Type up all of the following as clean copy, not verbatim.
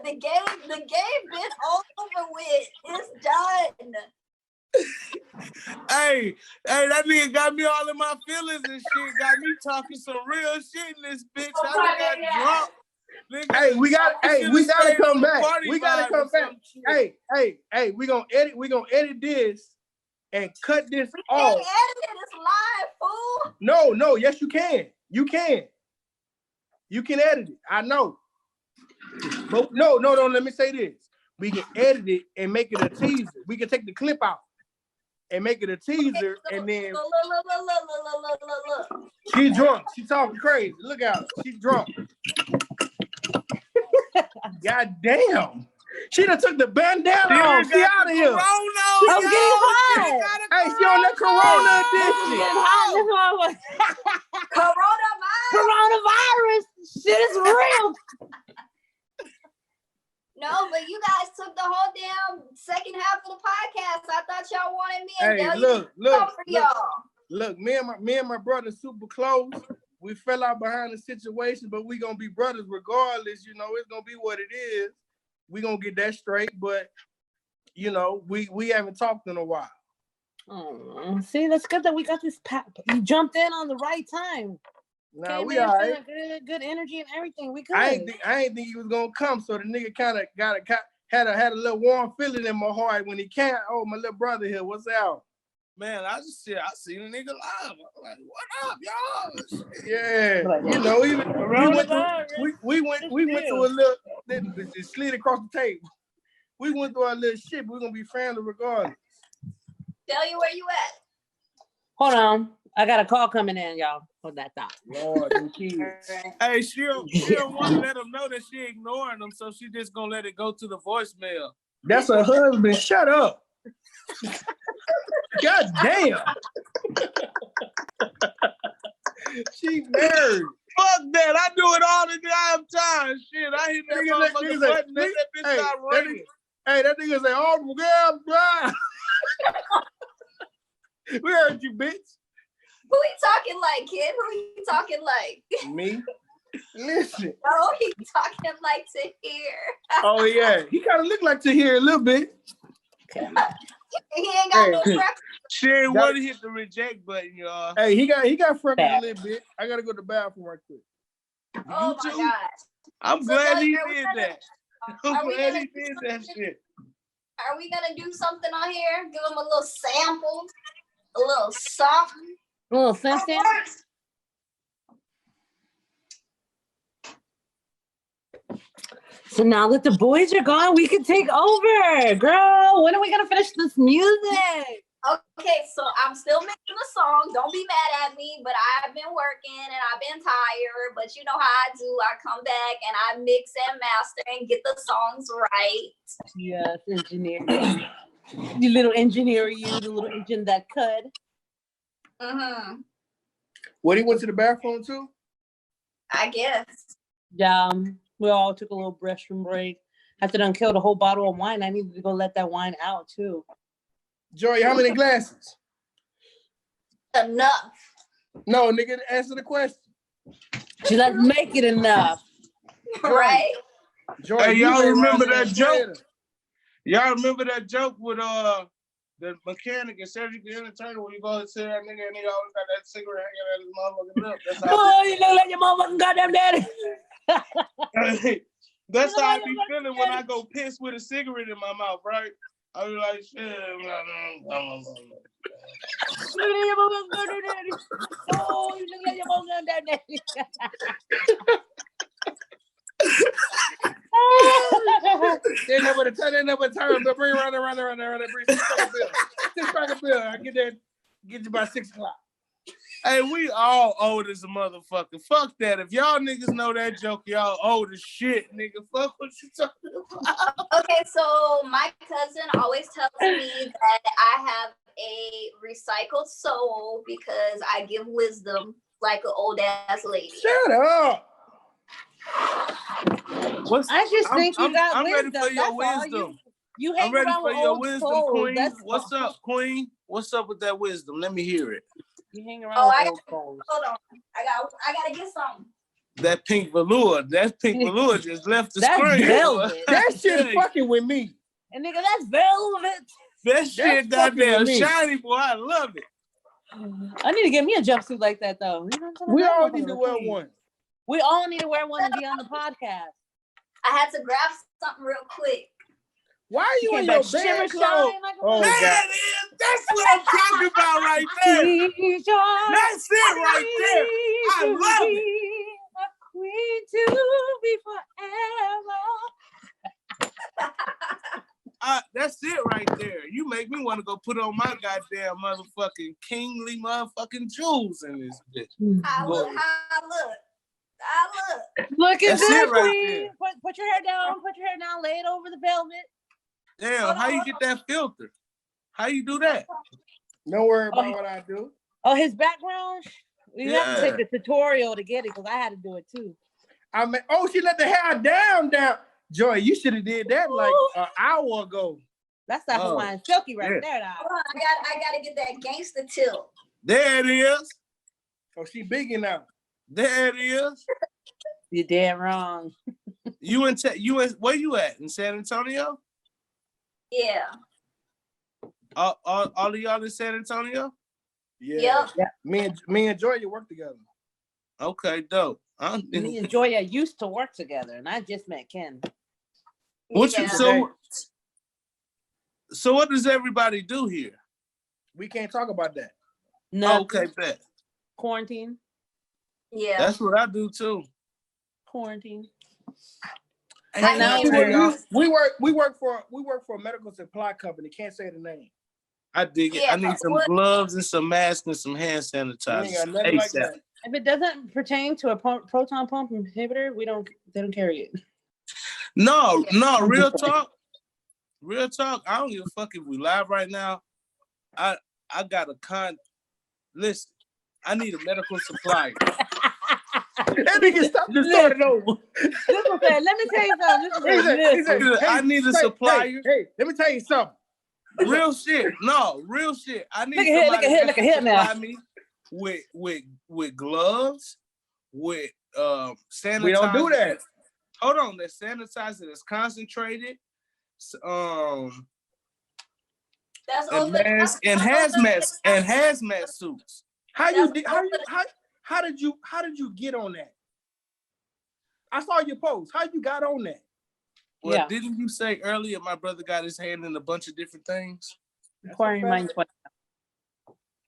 the game been over with. It's done. Hey, that nigga got me all in my feelings and shit. Got me talking some real shit in this bitch. I got drunk. Nigga, hey, we gotta come back. We gotta come back. Hey, we gonna edit this and cut this off. Edit it. It's live, fool. No, yes, you can. You can edit it. I know. But no. Let me say this. We can edit it and make it a teaser. We can take the clip out and make it a teaser, and then look. She's drunk. She talking crazy. Look out. She's drunk. God damn. She done took the bandana off. She out of here. I'm getting hot. Hey, she on that Corona edition. Coronavirus. Shit is real. No, but you guys took the whole damn second half of the podcast. I thought y'all wanted me and look, me and my brother super close. We fell out behind the situation, but we gonna be brothers regardless. You know, it's gonna be what it is. We gonna get that straight, but you know, we haven't talked in a while. Oh, see, that's good that we got this. You jumped in on the right time. Nah, we all right. Good energy and everything. We good. I ain't think he was gonna come, so the nigga kind of had a little warm feeling in my heart when he came. Oh, my little brother here, what's out? Man, I seen a nigga live. I'm like, what up, y'all? Yeah, you know, we went through a little. It slid across the table. We went through our little shit. But we're gonna be family regardless. Tell you where you at. Hold on, I got a call coming in, y'all. Hold that thought. Lord, them kids. Hey, she don't want to let them know that she ignoring them, so she just gonna let it go to the voicemail. That's her husband. Shut up. God damn. She married. Fuck that. I do it all the damn time. Shit, I hit that motherfucking button. That bitch start ringing. Hey, that nigga say, oh, girl, bro. We heard you, bitch. Who he talking like, kid? Who he talking like? Me? Listen. No, he talking like Tahir. Oh, yeah. He kind of look like Tahir a little bit. He ain't got no freckles. She ain't want to hit the reject button, y'all. Hey, he got freckles a little bit. I got to go to the bathroom right quick. Oh, my God. I'm glad he did that. I'm glad he did that shit. Are we going to do something on here? Give him a little sample? A little something? A little something? So now that the boys are gone, we can take over. Girl, when are we going to finish this music? Okay, so I'm still making a song. Don't be mad at me, but I've been working and I've been tired. But you know how I do. I come back and I mix and master and get the songs right. Yes, engineer. You little engineer, the little engine that could. Mm-hmm. What, he went to the bathroom too? I guess. Yeah, we all took a little restroom break. After done killed a whole bottle of wine, I needed to go let that wine out too. Joy, how many glasses? Enough. No, nigga, answer the question. Let's make it enough. Right? Joy, hey, y'all remember that joke? Y'all remember that joke with the mechanic and surgical entertainer when you go to see that nigga and he always got that cigarette hanging out his motherfucking lip? Oh, you look like your motherfucking goddamn daddy. That's how I be feeling when I go piss with a cigarette in my mouth, right? I be like, shit. Oh, you look like your motherfucking daddy. They never turn, but bring around, bring 6 pack of bill. I get you by 6 o'clock. Hey, we all old as a motherfucker. Fuck that. If y'all niggas know that joke, y'all old as shit, nigga. Fuck what you talking about. Okay, so my cousin always tells me that I have a recycled soul because I give wisdom like an old ass lady. Shut up. I just think you got I'm wisdom. ready for your wisdom. You hang I'm ready around for with your old wisdom, souls. queen. That's What's up, queen? What's up with that wisdom? Let me hear it. You hang around with old souls. Hold on. I gotta get something. That pink velour just left the That's screen. velvet. That shit fucking with me. And nigga, that's velvet. That shit goddamn with me. shiny, boy. I love it. I need to get me a jumpsuit like that though. You know what I'm saying? We all need to wear one. We all need to wear one and be on the podcast. I had to grab something real quick. Why are you in your bed clothes? Oh, There God. it is. That's what I'm talking about right there. That's it right there. I love it. A queen to be forever. That's it right there. You make me want to go put on my goddamn motherfucking kingly motherfucking jewels in this bitch. I look. Look at That's this it right queen. there. Put your hair down. Put your hair down. Lay it over the velvet. Damn, how you get that filter? How you do that? Don't worry about what I do. Oh, his background? We have to take the tutorial to get it because I had to do it too. I mean, she let the hair down. Joy, you should have did that like an hour ago. That's that Hawaiian silky right there. Hold on, I gotta get that gangster tilt. There it is. Oh, she big enough. There it is. You're damn wrong. You in where you at? In San Antonio? Yeah. All of y'all in San Antonio? Yeah. Me and Joy, you work together. Okay, dope. Me and Joya used to work together, and I just met Ken. So what does everybody do here? We can't talk about that. No. Okay, bet. Quarantine. Yeah. That's what I do too. Quarantine. Right now, we work for a medical supply company. Can't say the name. I dig it. Yeah, I need some gloves and some masks and some hand sanitizer. Like that. If it doesn't pertain to a proton pump inhibitor, they don't carry it. No, real talk. Real talk. I don't give a fuck if we live right now. I got listen, I need a medical supplier. That nigga stop just started over. Let me tell you something. I need a supplier. Hey, let me tell you something. Real shit. No, real shit. I need look at here now. me with gloves, with sanitizer. We don't do that. Hold on, that sanitizer that's concentrated. That's and hazmat suits. How did you get on that? I saw your post. How you got on that? Well, didn't you say earlier my brother got his hand in a bunch of different things?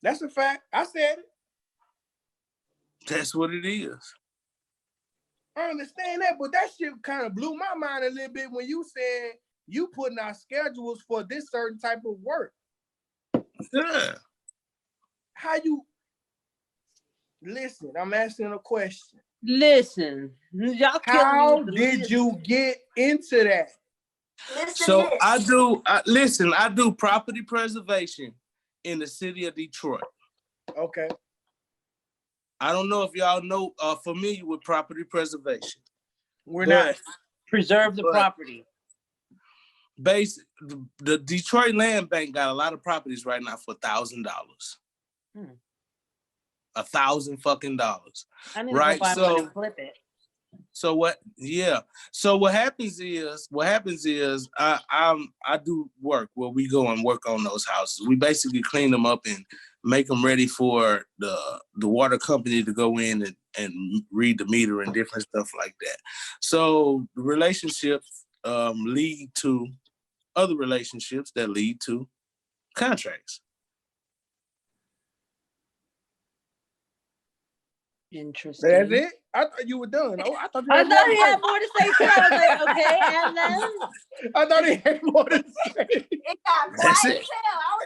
That's a fact. I said it. That's what it is. I understand that, but that shit kind of blew my mind a little bit when you said you putting out schedules for this certain type of work. Yeah. How you listen? I'm asking a question. Listen, how did you get into that? So I do property preservation in the city of Detroit. Okay. I don't know if y'all are familiar with property preservation. We're not. Preserve the property. The Detroit Land Bank got a lot of properties right now for $1,000. $1,000 fucking dollars. I need to go buy one and flip it. So what? Yeah. So what happens is I do work where we go and work on those houses. We basically clean them up and make them ready for the water company to go in and read the meter and different stuff like that. So the relationships lead to other relationships that lead to contracts. Interesting. That's it? I thought you were done. I thought he had more to say too. I was like, okay, and then I thought he had more to say. It got That's quiet it.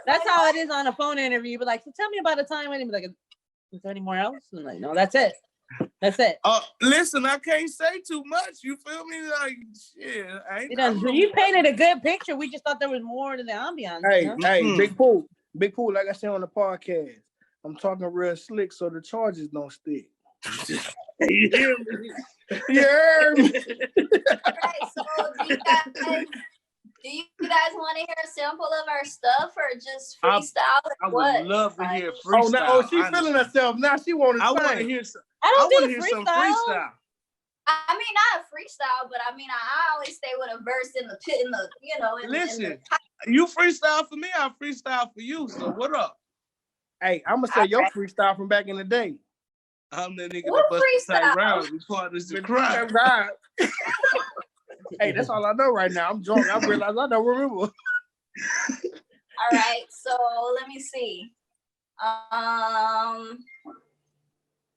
That's how it is on a phone interview. But like, so tell me about a time when you be like, is there any more else? And like, no, that's it. That's it. Listen, I can't say too much. You feel me? Like, shit. You painted a good picture. We just thought there was more to the ambiance. Hey, Big Pool. Big Pool, like I said on the podcast, I'm talking real slick so the charges don't stick. You hear me? Yeah. Right, so do you guys want to hear a sample of our stuff or just freestyle? I would love to hear freestyle. She's feeling herself now. She want to I want to hear some. I don't want to do hear freestyle. some freestyle. I mean, not a freestyle, but I mean, I always stay with a verse in the pit, in the, you know, Listen, you freestyle for me, I freestyle for you. So what up? Hey, I'm gonna say your freestyle from back in the day. I'm the nigga What that busted tight freestyle? rounds. We partners to cry. Right. Hey, that's all I know right now. I'm drunk. I realize I don't remember. All right, so let me see.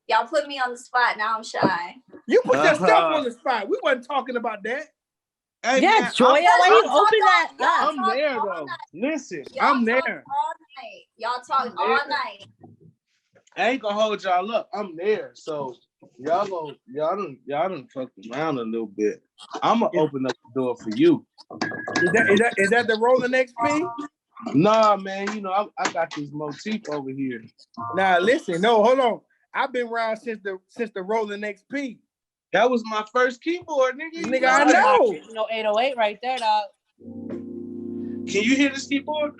Y'all put me on the spot. Now I'm shy. You put yourself on the spot. We wasn't talking about that. Hey, Yeah, man, Joya, why you open that up? I'm there though. Listen, Y'all I'm there. All night. Y'all talk all night. I ain't gonna hold y'all up. I'm there. So y'all done fucked around a little bit. I'm gonna open up the door for you. Is that the Rolling XP? Nah, man. You know I got this motif over here. Nah, listen. No, hold on. I've been around since the Rolling XP. That was my first keyboard, nigga. Nigga, I know. No 808 right there, dog. Can you hear this keyboard?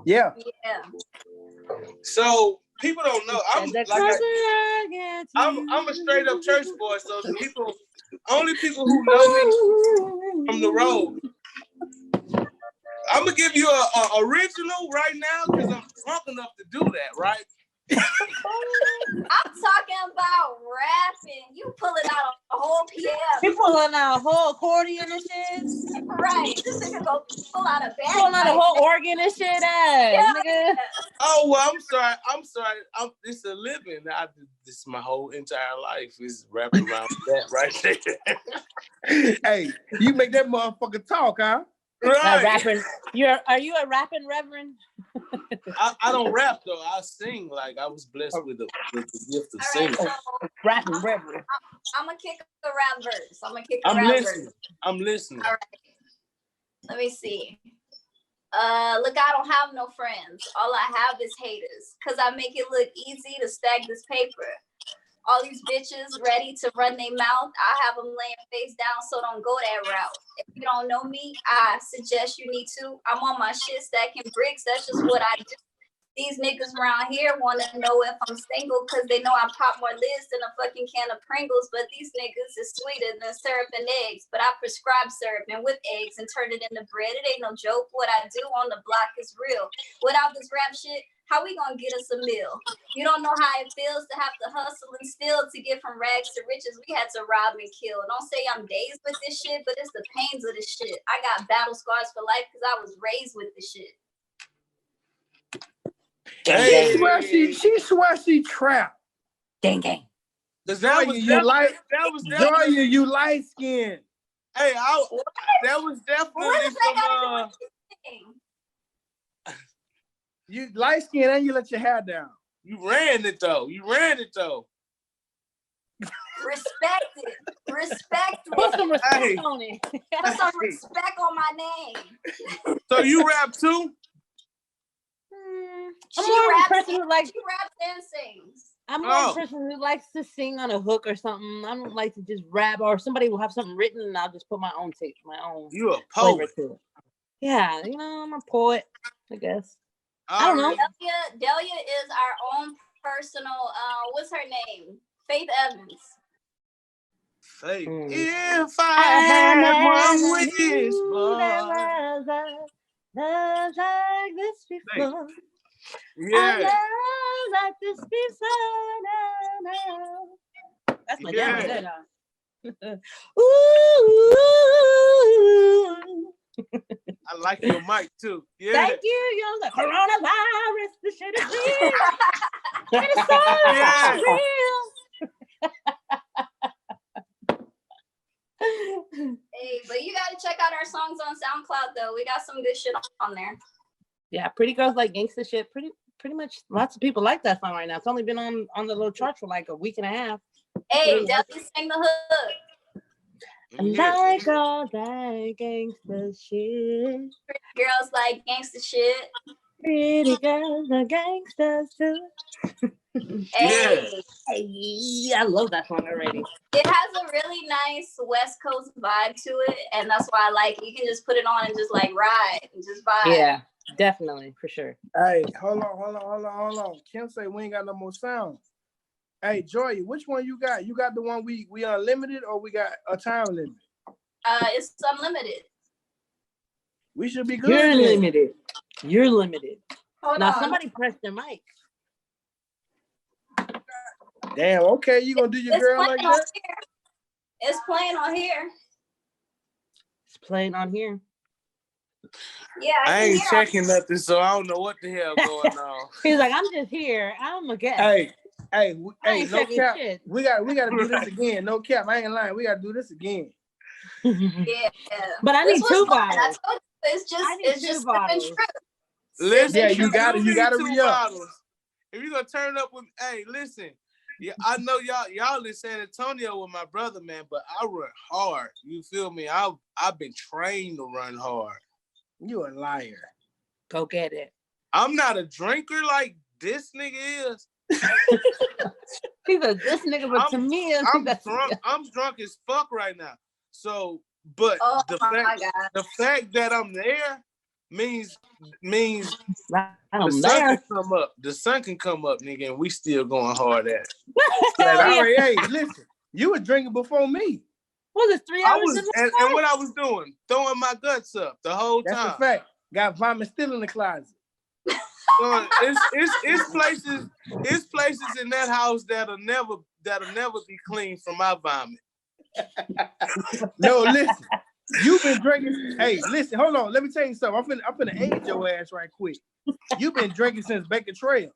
Yeah. Yeah. So people don't know. I'm a straight up church boy. So the only people who know me from the road. I'm gonna give you a original right now because I'm drunk enough to do that, right? I'm talking about rapping. You pulling out a whole PM. He pulling out a whole accordion and shit. Right. This nigga go pull out a bag. Pulling out a whole organ and shit, nigga. Oh well, I'm sorry. It's a living. This is my whole entire life is wrapping around that right there. Hey, you make that motherfucker talk, huh? Right. Rapping. Are you a rapping reverend? I don't rap though. I sing. Like I was blessed with the gift of singing. So rapping reverend. I'm gonna kick a rap verse. I'm listening. All right. Let me see. Look, I don't have no friends. All I have is haters. Cause I make it look easy to stack this paper. All these bitches ready to run their mouth. I have them laying face down, so don't go that route. If you don't know me, I suggest you need to. I'm on my shit stacking bricks. That's just what I do. These niggas around here want to know if I'm single because they know I pop more lids than a fucking can of Pringles. But these niggas is sweeter than syrup and eggs. But I prescribe syrup and with eggs and turn it into bread. It ain't no joke. What I do on the block is real. Without this rap shit, how we gonna get us a meal? You don't know how it feels to have to hustle and steal to get from rags to riches. We had to rob and kill. Don't say I'm dazed with this shit, but it's the pains of this shit. I got battle scars for life because I was raised with this shit. Hey. She swear she trapped. Gang, gang. Joya, you light skinned. Hey, that was definitely some. You light skinned and you let your hair down. You ran it though. Respect it. Put some respect on it. Put some respect on my name. So you rap too? I'm more of a person who likes. She raps and sings. I'm more of a person who likes to sing on a hook or something. I don't like to just rap, or somebody will have something written and I'll just put my own take, my own. You a poet? To it. Yeah, I'm a poet, I guess. I don't know. Delia is our own personal. What's her name? Faith Evans. Faith. If I had one wish, love like this before. Yeah. Love like this before. No. That's my jam right there. Ooh. I like your mic too. Yeah. Thank you. You're the coronavirus. This shit is real. It's so real. Hey, but you gotta check out our songs on SoundCloud though. We got some good shit on there. Yeah, Pretty Girls Like Gangsta Shit. Pretty much lots of people like that song right now. It's only been on the little chart for like a week and a half. Hey, Delia sang the hook. Like all that gangsta shit. Pretty girls like gangsta shit. Pretty girls are gangsters too. Hey. Hey, I love that song already. It has a really nice West Coast vibe to it, and that's why I like it. You can just put it on and just like ride and just vibe. Yeah, definitely, for sure. Hey, hold on. Kim say we ain't got no more sound. Hey, Joy, which one you got? You got the one we unlimited or we got a time limit? It's unlimited. We should be good. You're then. limited. You're limited. Hold Now on. somebody press their mic. Damn, okay, you gonna do your It's girl playing like on that? here. It's playing on here. It's playing on here. Yeah, I can ain't hear checking nothing, so I don't know what the hell going on. He's like, I'm just here. I'm a guest. Hey, I no ain't checking cap. shit. We gotta do this Right. again. No cap. I ain't lying. We gotta do this again. Yeah. But I need This two was fun. I bottles. told you, it's I need just two sipping bottles. truth. Listen, Yeah, you gotta need re-up. 2 bottles. If you gonna turn up with, hey, listen. Yeah, I know y'all in San Antonio with my brother, man, but I run hard. You feel me? I've been trained to run hard. You a liar. Go get it. I'm not a drinker like this nigga is. He's a this nigga, but to me, I'm drunk. I'm drunk as fuck right now. So, but Oh the my God. fact that I'm there means I'm the sun there. can come up. The sun can come up, nigga, and we still going hard at it. Hell All yeah. right, hey, listen. You was drinking before me. Was it 3 I hours? was, and what I was doing, throwing my guts up the whole That's time. a fact. Got vomit still in the closet. It's places in that house that'll never be clean from my vomit. No, listen. You've been drinking. Hey, listen, hold on. Let me tell you something. I'm finna age your ass right quick. You've been drinking since Baker Trail.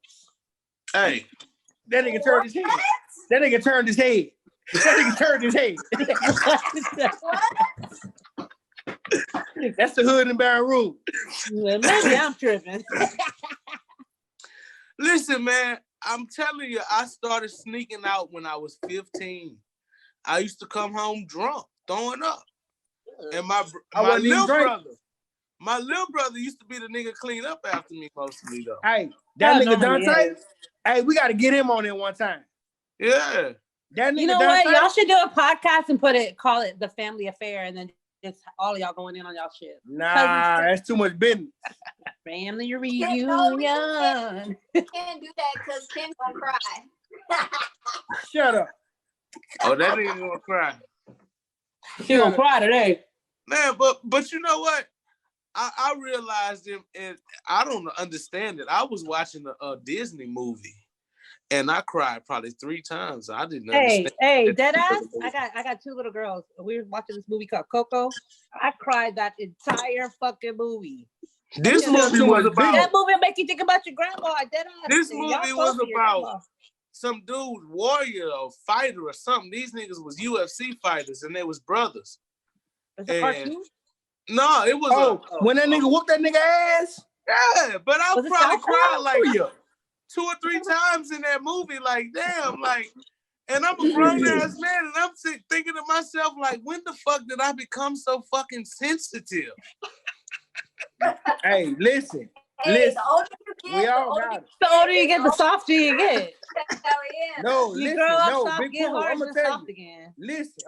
Hey, That nigga turned his head. That nigga turned his head. That's the hood and Baton Rouge. Maybe I'm tripping. listen, man. I'm telling you, I started sneaking out when I was 15. I used to come home drunk, throwing up. And my little brother used to be the nigga clean up after me mostly though. Hey, that nigga normally Dante. is. Hey, we gotta get him on there one time. Yeah. That nigga You know Dante. what? Y'all should do a podcast and call it the family affair, and then just all of y'all going in on y'all shit. Nah, that's too much business. Family We reunion. can't do that because Ken gonna cry. Shut up. Oh, that nigga gonna cry. She gonna cry today. Man, but you know what? I realized it, and I don't understand it. I was watching a Disney movie, and I cried probably 3 times. I didn't understand. Hey, deadass. I got 2 little girls. We were watching this movie called Coco. I cried that entire fucking movie. This movie was about. That movie will make you think about your grandma. Deadass. This Y'all movie close was to your about grandma. some dude, warrior or fighter or something. These niggas was UFC fighters, and they was brothers. It's a cartoon. No, it was when that nigga whooped that nigga ass. Yeah, but I Was it probably South cried Park? like 2 or 3 times in that movie. Like, damn, like, and I'm a grown ass man, and I'm thinking to myself, like, when the fuck did I become so fucking sensitive? Hey, listen. Hey, Listen. the older you get, We all got it. The older you get, the softer you get. Hell yeah. No, You listen, grow up no, soft, big get cool. hard, I'm gonna then tell soft you. again. Listen,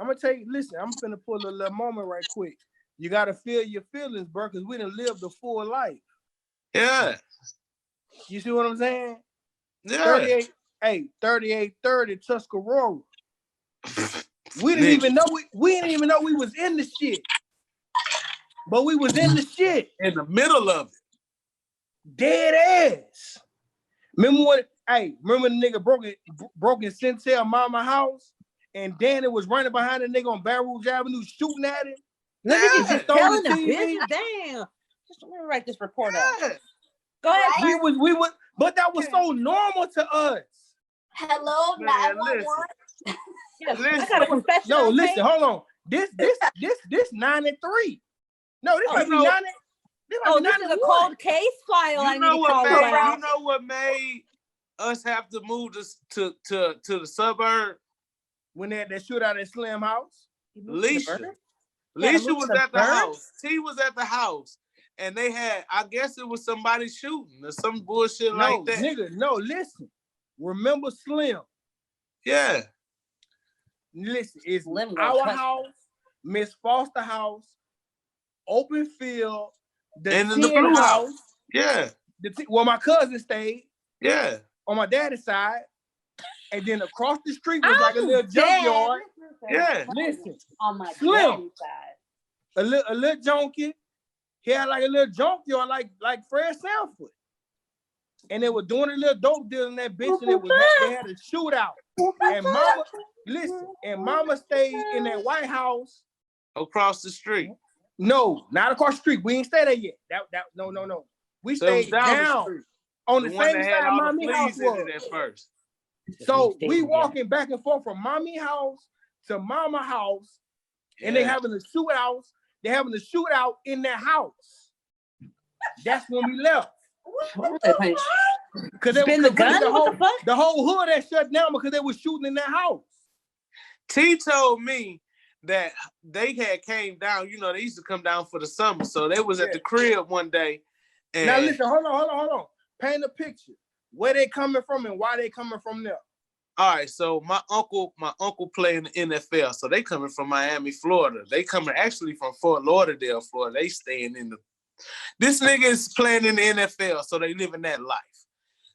I'm finna pull a little moment right quick. You gotta feel your feelings, bro, because we done lived a full life. Yeah. You see what I'm saying? Yeah. 3830 Tuscarora. We didn't even know we was in the shit. But we was in the shit. In the middle of it. Dead ass. Remember the nigga broke in Centel Mama house and Danny was running behind the nigga on Baton Rouge Avenue shooting at him? Look at you just just telling on the the TV. business. Damn. Just let me write this report out. Yeah. Go ahead. Right. We was, but that was so normal to us. Hello, Man, 911. Yes, I Listen. got a confession. No, on listen, tape. hold on. This 93. No, this might be 90. This might Oh, be this is 91. a cold case file. I You need know to what call made around. you know what made us have to move to the suburb? When they had that shootout at Slim House. Leisha. Yeah, Leisha move was to the at the burbs? house. T was at the house. And they had, I guess it was somebody shooting or some bullshit like that. Nigga, no, listen. Remember Slim. Yeah. Listen, it's Slim our gonna house, Miss Foster house, open field, the And in the 10 blue house. house. Yeah. Where my cousin stayed Yeah. on my daddy's side. and then across the street was like a little junkyard. Yeah. Listen, On my Slim. daddy's side. a little junkie. He had like a little junkyard, like Fred Sanford. And they were doing a little dope deal in that bitch, and they had a shootout. And mama stayed in that White House. Across the street. No, not across the street. We ain't stay there yet. No. We stayed down the street. on the one same that had side all mommy the house fleas in was. it at first. So we walking back and forth from mommy house to mama house, and they having a shootout. They having a shootout in their house. That's when we left. Because the whole hood had shut down because they were shooting in their house. T told me that they had came down. You know, they used to come down for the summer, so they was at the crib one day. And now listen, hold on. Paint a picture. Where they coming from and why they coming from there? All right, so my uncle played in the NFL, so they coming from Miami, Florida. They coming actually from Fort Lauderdale, Florida. They staying in the. This nigga is playing in the NFL, so they living that life.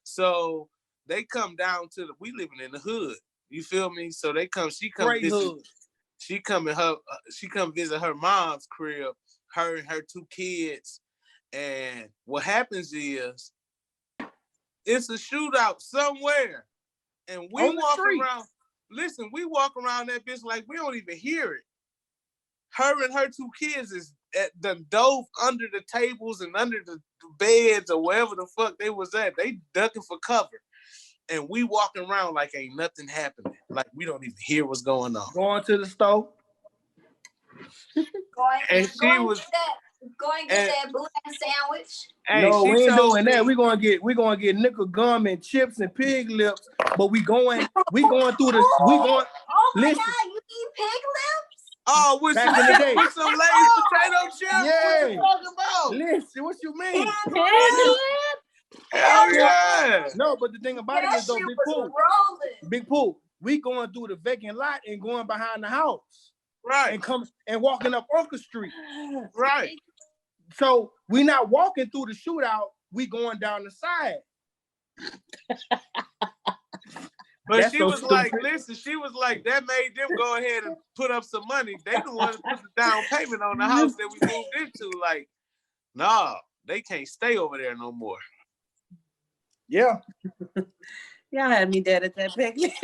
So they come down to we living in the hood. You feel me? So they come. She come Great visit. hood. She come visit her mom's crib. Her and her 2 kids. And what happens is, it's a shootout somewhere. And we walk around, listen, we walk around that bitch like we don't even hear it. Her and her 2 kids is at the dove under the tables and under the beds or wherever the fuck they was at. They ducking for cover. And we walking around like ain't nothing happening. Like we don't even hear what's going on. Going to the store. Go and get that boudin sandwich. Hey, no, we ain't doing that. We gonna get nickel gum and chips and pig lips. But we going through the Oh my listen. God, you eat pig lips? Oh, with Back in the day. with some Lay's potato chips. Yeah. What you talking about? Listen, what you mean? Hell yeah. No, but the thing about it is though, Big Pooh, we going through the vacant lot and going behind the house. Right. And walking up Orchard Street. Right. So we not walking through the shootout, we going down the side. But That's she so was stupid. like, listen, she was like, that made them go ahead and put up some money. They the ones that put the down payment on the house that we moved into. Like, nah, they can't stay over there no more. Yeah. Y'all had me dead at that picnic.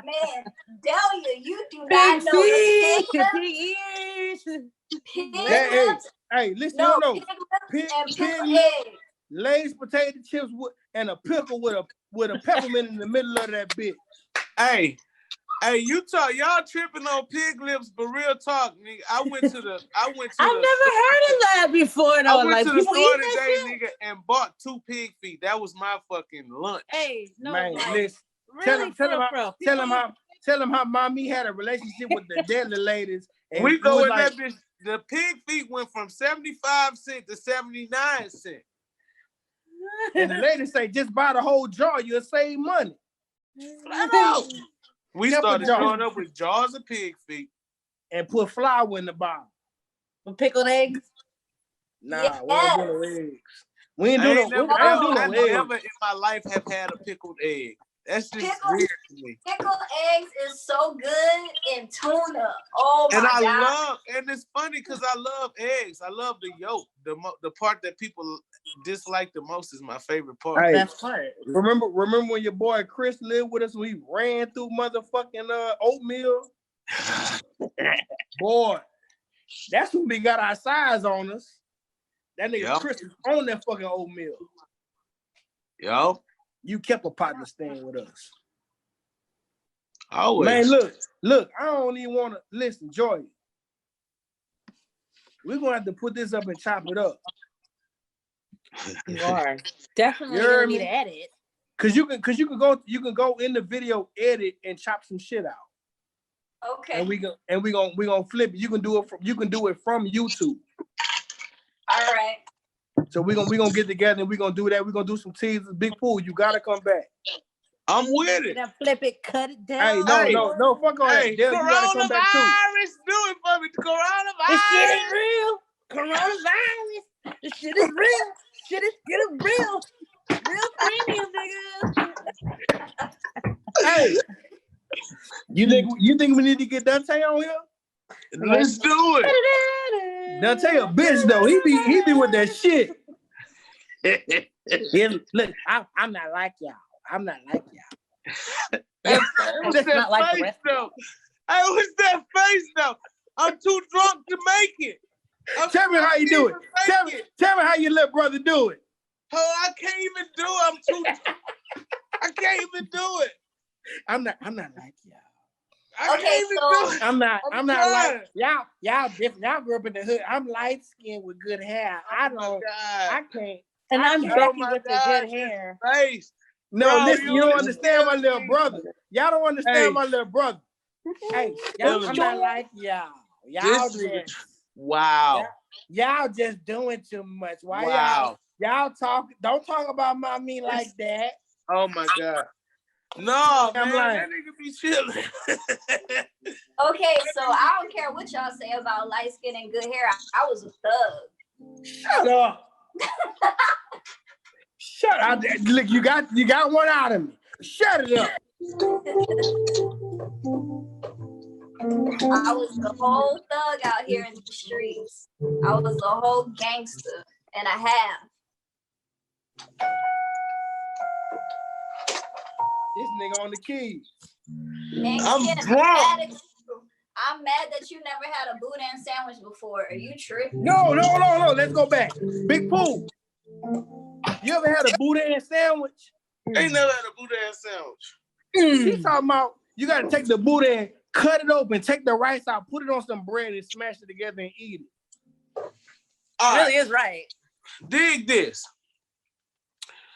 Man, Delia, you do not know the pig lips. Hey, listen, No, no. pig lips Pig and pickled lips, eggs. Lay's potato chips and a pickle with a peppermint in the middle of that bitch. Hey, y'all tripping on pig lips, but real talk, nigga. I've never heard of that before though. I went to the people store eat that today, shit? nigga, and bought 2 pig feet. That was my fucking lunch. Hey, no, Man, like, listen. really, Tell him how mommy had a relationship with the deadly ladies. And We go in like, that bitch. The pig feet went from 75 cents to 79 cents. and the ladies say, just buy the whole jar, you'll save money. Flat out. We Kept a started jar. growing up with jars of pig feet. And put flour in the bottom. With pickled eggs? Nah, Yes. we ain't do no eggs. We ain't I do ain't no never eggs. in my life have had a pickled egg. That's just Pickled- weird to me. Pickled eggs is so good in tuna. Oh my God. And it's funny because I love eggs. I love the yolk. The part that people dislike the most is my favorite part. Hey, Best part. remember when your boy Chris lived with us when he ran through motherfucking oatmeal? Boy, that's when we got our size on us. That nigga Chris was on that fucking oatmeal. Yo. You kept a partner staying with us. Always. Man, look, I don't even want to listen, Joy. We're gonna have to put this up and chop it up. You are definitely You gonna heard need me? to edit. Cause you can go in the video, edit and chop some shit out. Okay. And we gonna flip it. You can do it from YouTube. All right. So we're gonna get together and we're gonna do that. We're gonna do some teasers. Big Pool, you gotta come back. I'm with it. Then flip it, cut it down. Hey, no, fuck all that. Dale, you gotta come back too. Coronavirus, do it for me. Coronavirus. This shit is real. Coronavirus. This shit is real. Shit is getting real. Real premium, nigga. Hey, you think we need to get Dante on here? Let's do it. Dante a bitch though. He be with that shit. Yeah, look, I'm not like y'all. I'm not like y'all. What's that like the face rest though? Hey, what's that face though? I'm too drunk to make it. Tell me how you do it. Tell me how your little brother do it. Oh, I can't even do it. I can't even do it. I'm not like y'all. I can't even do it. I'm not I'm like y'all different. Y'all grew up in the hood. I'm light skinned with good hair. I can't. And I'm can't. Becky with the good hair. Face. No, Bro, listen, you don't understand my little me. brother. Y'all don't understand Hey. my little brother. Hey, y'all, I'm not like y'all. Y'all just Wow. y'all just doing too much. Why Wow. y'all talk? Don't talk about me like that. Oh my God. No, I'm man, like- that nigga be chilling. Okay, so I don't care what y'all say about light skin and good hair. I was a thug. Shut up. Shut up. Look, you got one out of me. Shut it up. I was the whole thug out here in the streets. I was the whole gangster and a half. This nigga on the keys. And I'm Ken, drunk. I'm mad that you never had a boudin sandwich before. Are you tripping? No. Let's go back. Big Pooh. You ever had a boudin sandwich? Ain't never had a boudin sandwich. She's talking about you got to take the boudin, cut it open, take the rice out, put it on some bread, and smash it together and eat it. All right, Really is right. dig this.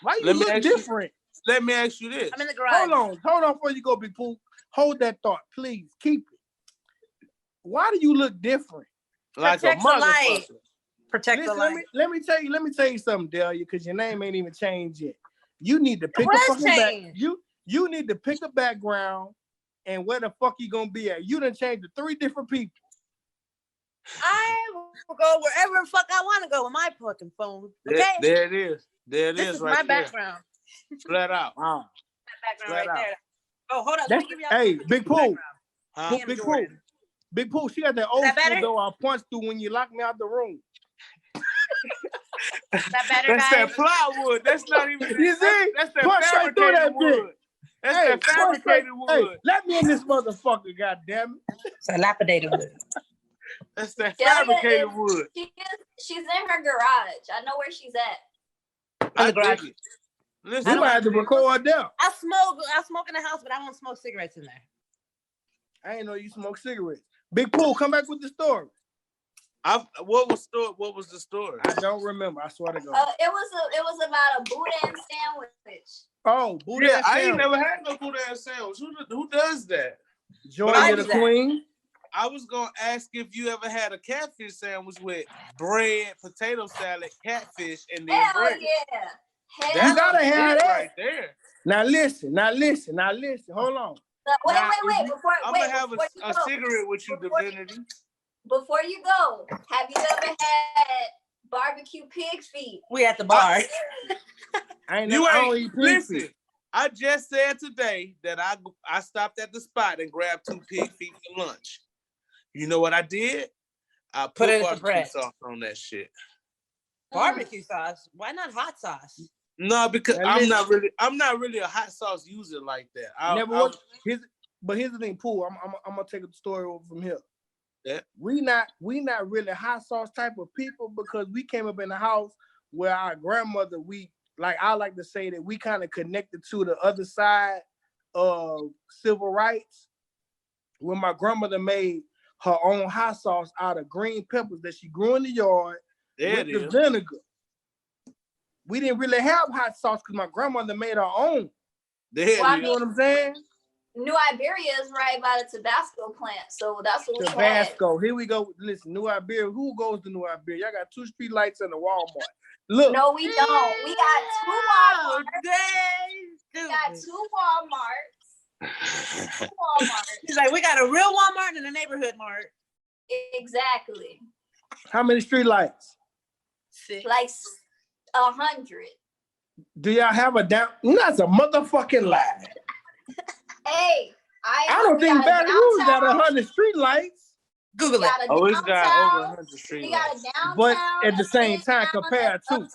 Why you Let me look ask you- different? Let me ask you this. I'm in the garage. Hold on before you go, Big Pooh. Hold that thought, please. Keep it. Why do you look different? Like Protect a the light. motherfucker. Protect the Listen, light. let me tell you something, Delia, because your name ain't even changed yet. You need to pick What a fucking back. changed? You need to pick a background and where the fuck you gonna be at. You done changed to 3 different people. I will go wherever the fuck I want to go with my fucking phone. Okay? There it is. There it This is is right my there. background. Flat out. Wow. My background Flat right out. there. Oh, hold on. That's, Let me give you hey, Big Pooh. Huh? Damn, Big Pooh. Jordan. Big Pooh, she got that old that school better? though I punched through when you locked me out the room. Is that better, That's guys? that plywood. That's not even. You see? That's that Punch right through fabricated that wood. bitch. That's Hey, that fabricated wood. Hey, let me in this motherfucker, goddamn it. It's a lapidated wood. That's that Delia fabricated is- wood. She's in her garage. I know where she's at. I the garage. dig it. We Listen, might have to record there. I smoke in the house, but I won't smoke cigarettes in there. I ain't know you smoke cigarettes. Big Pooh, come back with the story. what was the story? I don't remember. I swear to God. It was about a boudin sandwich. Oh, Boudin Yeah, I ain't sandwich. never had no boudin sandwich. Who does that? Joy I of do the that. Queen. I was gonna ask if you ever had a catfish sandwich with bread, potato salad, catfish, and then Hell bread. yeah. Hell That's You gotta the have shit that. right there. Now listen. Hold on. Wait. Now, I'm gonna have a cigarette with you, Before- Divinity. Before you go, have you ever had barbecue pig feet? We at the bar. I You don't ain't eat pig listen. feet. I just said today that I stopped at the spot and grabbed 2 pig feet for lunch. You know what I did? I Put it in barbecue some bread. sauce on that shit. Barbecue sauce. Why not hot sauce? No, because Now I'm listen. not really a hot sauce user like that. But here's the thing, Pooh. I'm gonna take the story over from here. Yeah. We not really hot sauce type of people because we came up in a house where our grandmother, I like to say that we kind of connected to the other side of civil rights when my grandmother made her own hot sauce out of green peppers that she grew in the yard There with it the is. vinegar. We didn't really have hot sauce because my grandmother made her own. There Well, it You is. know what I'm saying? New Iberia is right by the Tabasco plant, so that's what we had. Tabasco. Here we go. Listen, New Iberia. Who goes to New Iberia? Y'all got 2 street lights and a Walmart. Look. No, we don't. We got 2 Walmarts. We got Dang. 2 Walmarts. 2 Walmarts. He's like, we got a real Walmart and a neighborhood mart. Exactly. How many street lights? 6. Like 100. Do y'all have a down? That's a motherfucking lie. Hey, I don't think Baton Rouge got 100 street lights. Google it. Oh, it's got over 100 street We got a lights. downtown. But at the same time, midtown, compared to.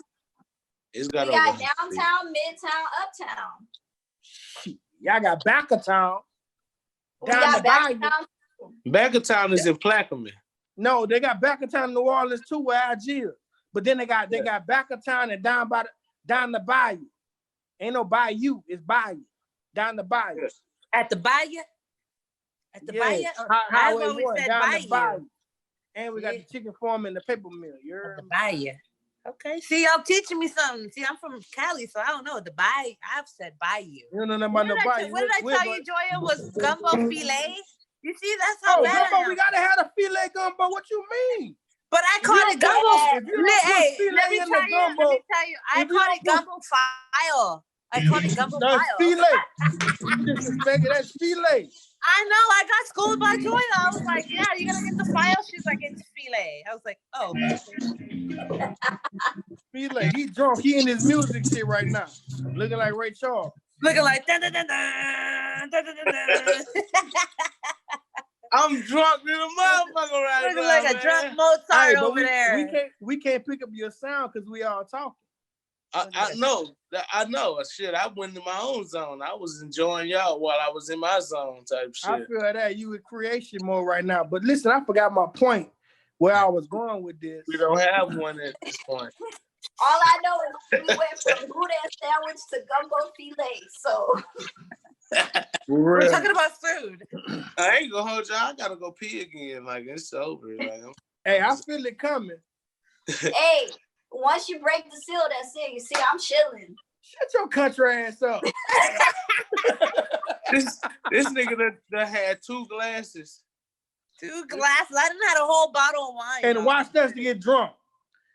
It's got we over got 100 street. downtown, midtown, uptown. Shit, y'all got back of town. We Down got the bayou. downtown. Back of town is in Plaquemine. No, they got back of town in New Orleans too, where IG is. But then they got back of town and down the bayou. Ain't no bayou, it's bayou. Down the bayou. Yes. At the bayou? At the bayou? Highway I've always 1, said down the bayou. bayou. And we got Yeah. the chicken farm and the paper mill. You At heard the me? bayou. Okay. See, y'all teaching me something. See, I'm from Cali, so I don't know. The bayou. I've said bayou. You don't know nothing What about did the I, bayou. what did I tell you, Joya? Was gumbo filet? You see, that's how Oh, bad I gumbo, am. we gotta have a filet gumbo. What you mean? But I If you called don't it gumbo. if you don't put Hey, filet let me in tell the you. Let gumbo, me tell you. I if you called don't it gumbo file. I called it gumbo that's file. filet. You disrespect it. That's filet. I know. I got schooled by Joya. I was like, "Yeah, you're gonna get the file." She's like, "It's filet." I was like, "Oh." Filet. He drunk. He in his music shit right now, looking like Ray Charles. Looking like dun, dun, dun, dun, dun, dun, dun, dun. I'm drunk in a motherfucker right Looking now, like a man. drunk Mozart But over there. we can't pick up your sound because we all talking. I know. I know. Shit, I went in my own zone. I was enjoying y'all while I was in my zone type I shit. feel that you in creation mode right now. But listen, I forgot my point where I was going with this. We don't have one at this point. All I know is we went from boudin sandwich to gumbo filet. So We're talking about food. I ain't gonna hold y'all. I gotta go pee again. Like it's over. Like, Hey, I feel it coming. hey, once you break the seal, that's it. You see, I'm chilling. Shut your country ass up. this nigga that had 2 glasses. 2 glasses. I didn't have a whole bottle of wine. And y'all. watched us to get drunk.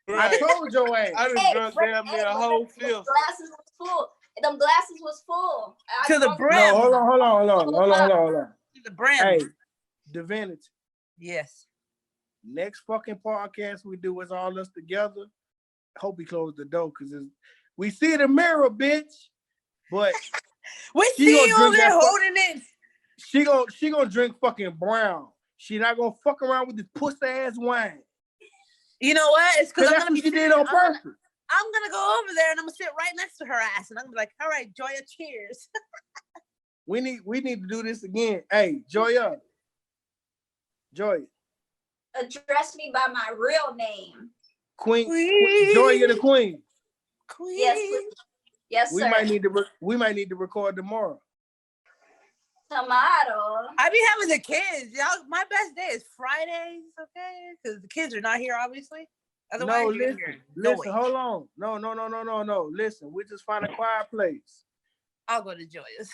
Right. I told your ass. I done drunk damn near a whole Them fifth. glasses was full. Them glasses was full. To the brim. No, hold on. To the brim. Hey, Divinity. Yes. Next fucking podcast we do is all us together. Hope he closed the door because we see the mirror, bitch. But We She see gonna you drink over there that holding it. she gonna drink fucking brown. She not gonna fuck around with this pussy ass wine. You know what? It's because Cause I'm that's gonna what be you did sitting- on purpose. I'm gonna go over there and I'm gonna sit right next to her ass and I'm gonna be like, all right, Joya, cheers. We need to do this again. Hey, Joya. Address me by my real name. Queen. Queen. Joya the Queen. Queen. Yes, please. Yes, We sir. might need to record tomorrow. Tomato. I be having the kids. Y'all, my best day is Fridays, okay? Because the kids are not here, obviously. Otherwise, No, you're gonna hear noise. listen, hold on. No. Listen, we just find a quiet place. I'll go to Joya's.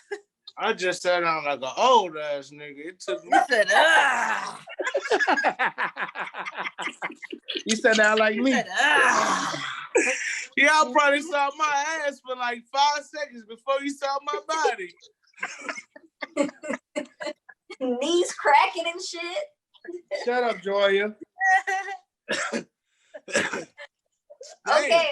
I just sat down like an old ass nigga. It took me. I said, ah. You said that like me. I said, ah. Y'all probably saw my ass for like 5 seconds before you saw my body. Knees cracking and shit. Shut up, Joya. Okay.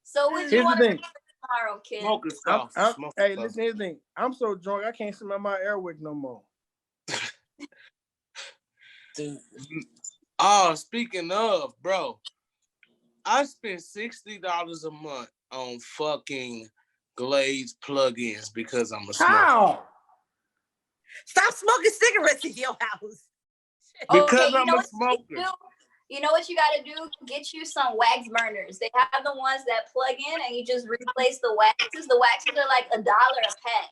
So what you Here's the want to thing. do tomorrow, kid? Smoking stuff. Hey, listen, here's the thing. I'm so drunk, I can't smell my airwick no more. Oh, speaking of, bro, I spent $60 a month on fucking Glades plugins because I'm a smoker. How? Stop smoking cigarettes in your house. Because Okay, I'm a smoker. You know what you got to do? Get you some wax burners. They have the ones that plug in and you just replace the waxes. The waxes are like $1 a pack.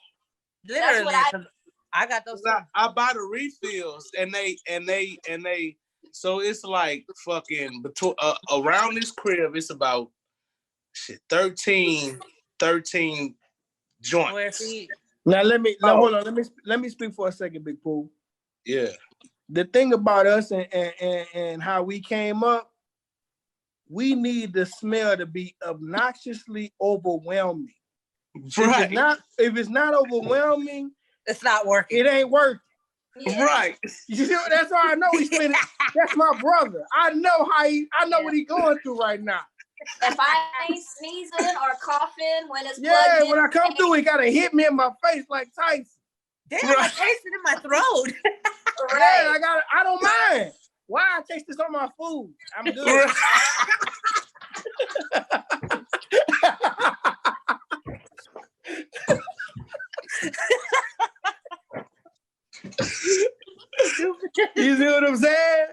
Literally, That's what I got those. I buy the refills and they so it's like fucking between around this crib it's about 13 joints. Now hold on. Let me speak for a second, Big Pooh. Yeah. The thing about us and how we came up, we need the smell to be obnoxiously overwhelming. Right. If it's not overwhelming, it's not working. It ain't working. Yeah. Right. You know, that's how I know he's spinning. That's my brother. I know what he's going through right now. If I ain't sneezing or coughing when it's Yeah, plugged in, when I come through, he gotta hit me in my face like Tyson. Damn, I taste it in my throat. Right. Yeah, I don't mind. Why I taste this on my food? I'm good. You see what I'm saying?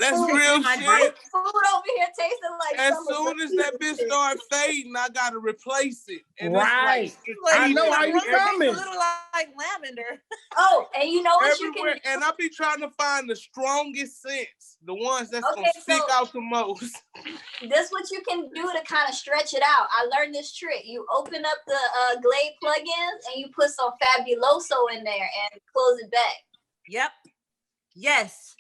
That's real shit. Food over here tasting like as soon as that bitch start fading, I gotta replace it. And right. It's like, I know how you coming. A little like lavender. Oh, and you know what you can do? And I be trying to find the strongest scents, the ones that's gonna stick out the most. This what you can do to kind of stretch it out. I learned this trick. You open up the Glade plugins and you put some Fabuloso in there and close it back. Yep. Yes.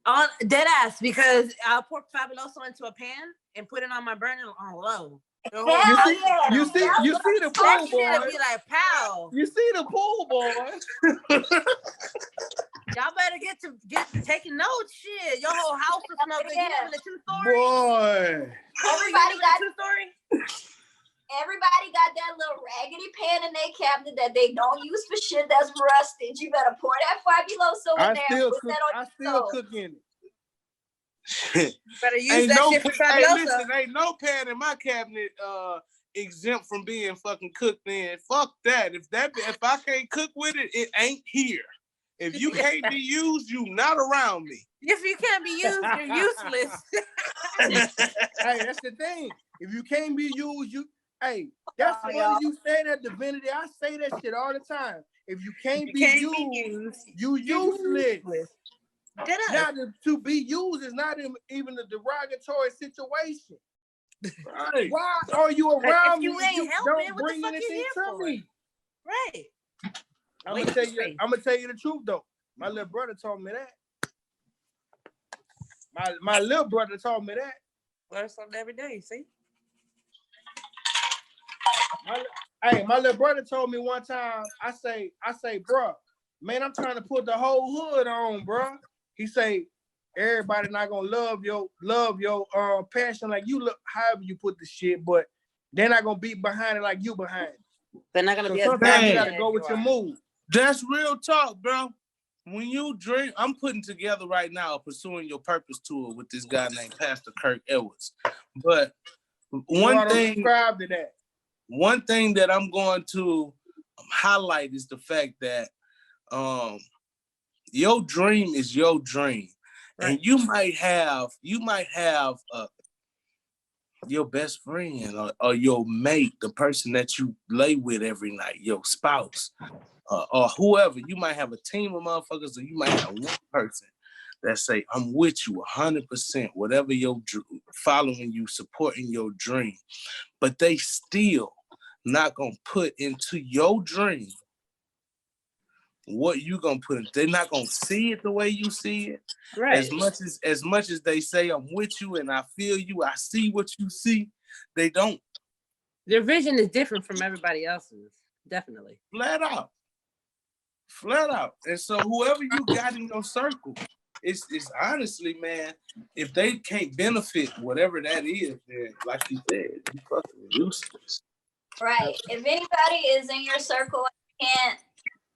On dead ass, because I'll pour Fabuloso into a pan and put it on my burner on low. You see the pool boy. Be like, pow. You see the pool boy. Y'all better get taking notes. Shit, your whole house will smell good. You live in a 2-story. Boy. Everybody got 2-story. Everybody got that little raggedy pan in their cabinet that they don't use for shit that's rusted. You better pour that Fabuloso in there. I still cook in it. Better use that shit for Fabuloso. Listen, ain't no pan in my cabinet exempt from being fucking cooked in. Fuck that. If I can't cook with it, it ain't here. If you can't be used, you not around me. If you can't be used, you're useless. Hey, that's the thing. If you can't be used, hey, that's why you say that divinity. I say that shit all the time. If you can't be used, you useless. Now to be used is not even a derogatory situation. Right. Why are you around me? You ain't helping. Don't bring anything to me. Right. I'm gonna tell you the truth though. My little brother told me that. My little brother told me that. Learn something every day. See. My little brother told me one time. I say, bro, man, I'm trying to put the whole hood on, bro. He say, everybody not gonna love your passion like you look. However you put the shit, but they're not gonna be behind it like you behind it. They're not gonna be. Sometimes you gotta go with your move. That's real talk, bro. When you drink, I'm putting together right now Pursuing Your Purpose tour with this guy named Pastor Kirk Edwards. But one thing that I'm going to highlight is the fact that your dream is your dream. Right. And you might have your best friend or your mate, the person that you lay with every night, your spouse, or whoever. You might have a team of motherfuckers, or you might have one person that say, I'm with you 100%, whatever your following you, supporting your dream. But they still not gonna put into your dream what you gonna put in. They're not gonna see it the way you see it. Right. As much as they say I'm with you and I feel you, I see what you see, they don't. Their vision is different from everybody else's. Definitely. Flat out. And so whoever you got in your circle, it's honestly, man, if they can't benefit whatever that is, then like you said, you fucking useless. Right. If anybody is in your circle and can't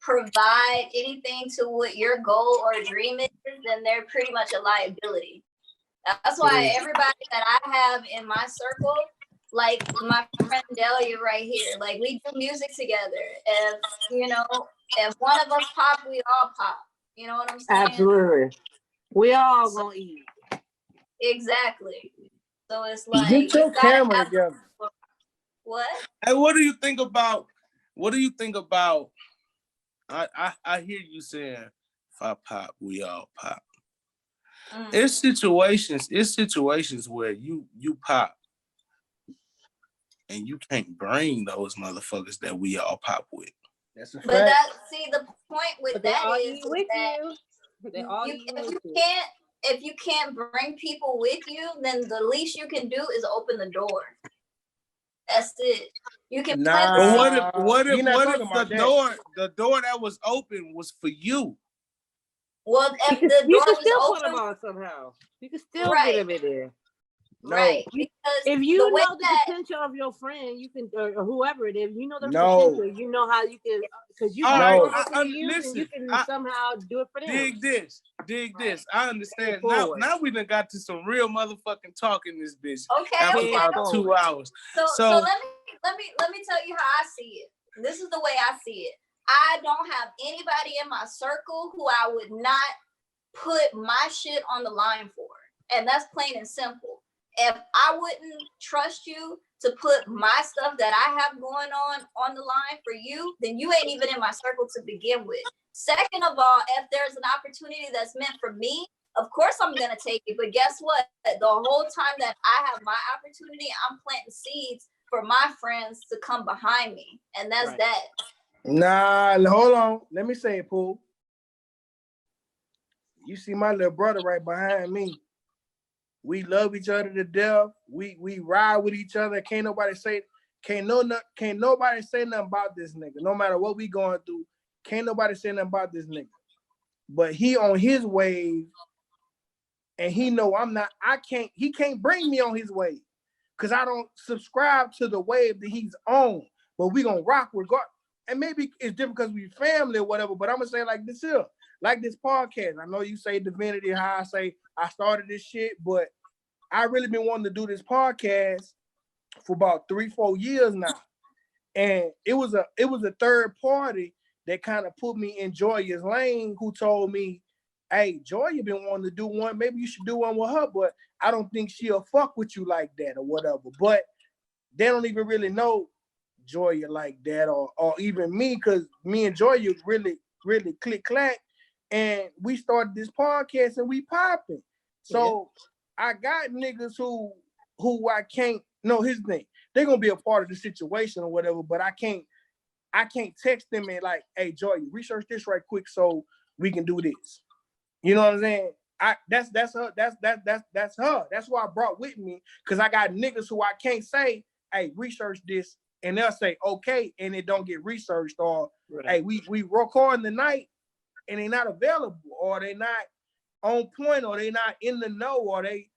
provide anything to what your goal or dream is, then they're pretty much a liability. That's why everybody that I have in my circle, like my friend Delia right here, like we do music together. If one of us pop, we all pop. You know what I'm saying? Absolutely. We all gonna eat. Exactly. So it's like, get your camera together. What? Hey, what do you think about? I hear you saying, if I pop, we all pop. It's situations where you pop and you can't bring those motherfuckers that we all pop with. That's a fact. But the point with that is that if you can't bring people with you, then the least you can do is open the door. That's it. You can what if the door that was open was for you? Well, if the door was still open, put them on somehow. You can still get them in there. No. Right. Because If you the way know the that potential of your friend, you can, or whoever it is, you know their No. potential. You know how you can, because you All can right, No. potentially use, and you listen, can somehow do it for them. dig this. I understand. Forward. Now we done got to some real motherfucking talk in this bitch. okay, After okay. about 2 hours. So let me tell you how I see it. This is the way I see it. I don't have anybody in my circle who I would not put my shit on the line for. And that's plain and simple. If I wouldn't trust you to put my stuff that I have going on the line for you, then you ain't even in my circle to begin with. Second of all, if there's an opportunity that's meant for me, of course I'm gonna take it. But guess what? The whole time that I have my opportunity, I'm planting seeds for my friends to come behind me. And that's that. Nah, hold on. Let me say it, Pooh. You see my little brother right behind me. We love each other to death. We ride with each other. Can't nobody say nothing about this nigga. No matter what we going through, can't nobody say nothing about this nigga. But he on his wave, and he know I'm not. He can't bring me on his wave, cause I don't subscribe to the wave that he's on. But we gonna rock regard. And maybe it's different because we family or whatever. But I'm gonna say like this here. Like this podcast, I know you say divinity, how I say I started this shit, but I really been wanting to do this podcast for about 3-4 years now. And it was a third party that kind of put me in Joya's lane, who told me, hey, Joya been wanting to do one, maybe you should do one with her, but I don't think she'll fuck with you like that or whatever. But they don't even really know Joya like that, or even me, because me and Joya really click clack. And we started this podcast and we popping. So I got niggas who I can't know his name. They're gonna be a part of the situation or whatever, but I can't text them and like, hey Joy, research this right quick so we can do this. You know what I'm saying? That's her. That's her. That's who I brought with me, because I got niggas who I can't say, hey, research this, and they'll say okay, and it don't get researched, or hey, we recording the night and they not available, or they not on point, or they not in the know, or they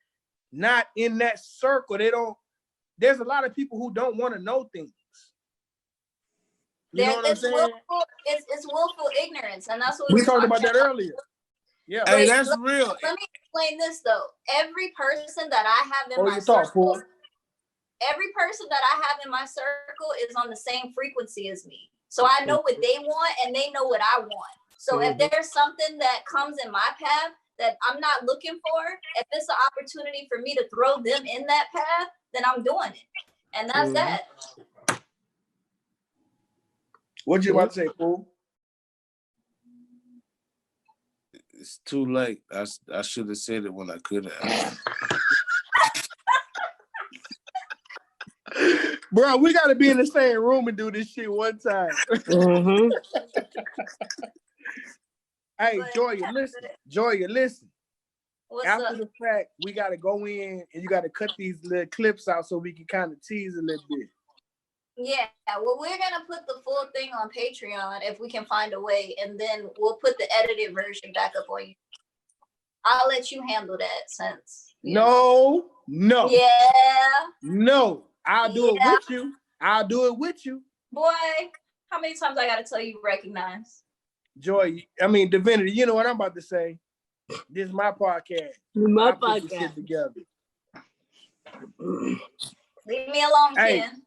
not in that circle. They don't. There's a lot of people who don't want to know things. You know what I'm saying? It's willful ignorance, and that's what we talked about that earlier. Yeah. Hey, that's real. Let me explain this though. Every person that I have in my circle, every person that I have in my circle is on the same frequency as me. So I know what they want and they know what I want. So if there's something that comes in my path that I'm not looking for, if it's an opportunity for me to throw them in that path, then I'm doing it. And that's that. What you about to say, Pooh? It's too late. I should have said it when I could have. Bro, we gotta be in the same room and do this shit one time. Hey, Joya, listen. After the fact, we gotta go in and you gotta cut these little clips out so we can kind of tease a little bit. Yeah, well, we're gonna put the full thing on Patreon if we can find a way, and then we'll put the edited version back up on you. I'll let you handle that since. No. Yeah. No, I'll do it with you. I'll do it with you. Boy, how many times I gotta tell you recognize? Joy, I mean Divinity, you know what I'm about to say. This is my podcast. My I put podcast. this shit together. Leave me alone, Ken.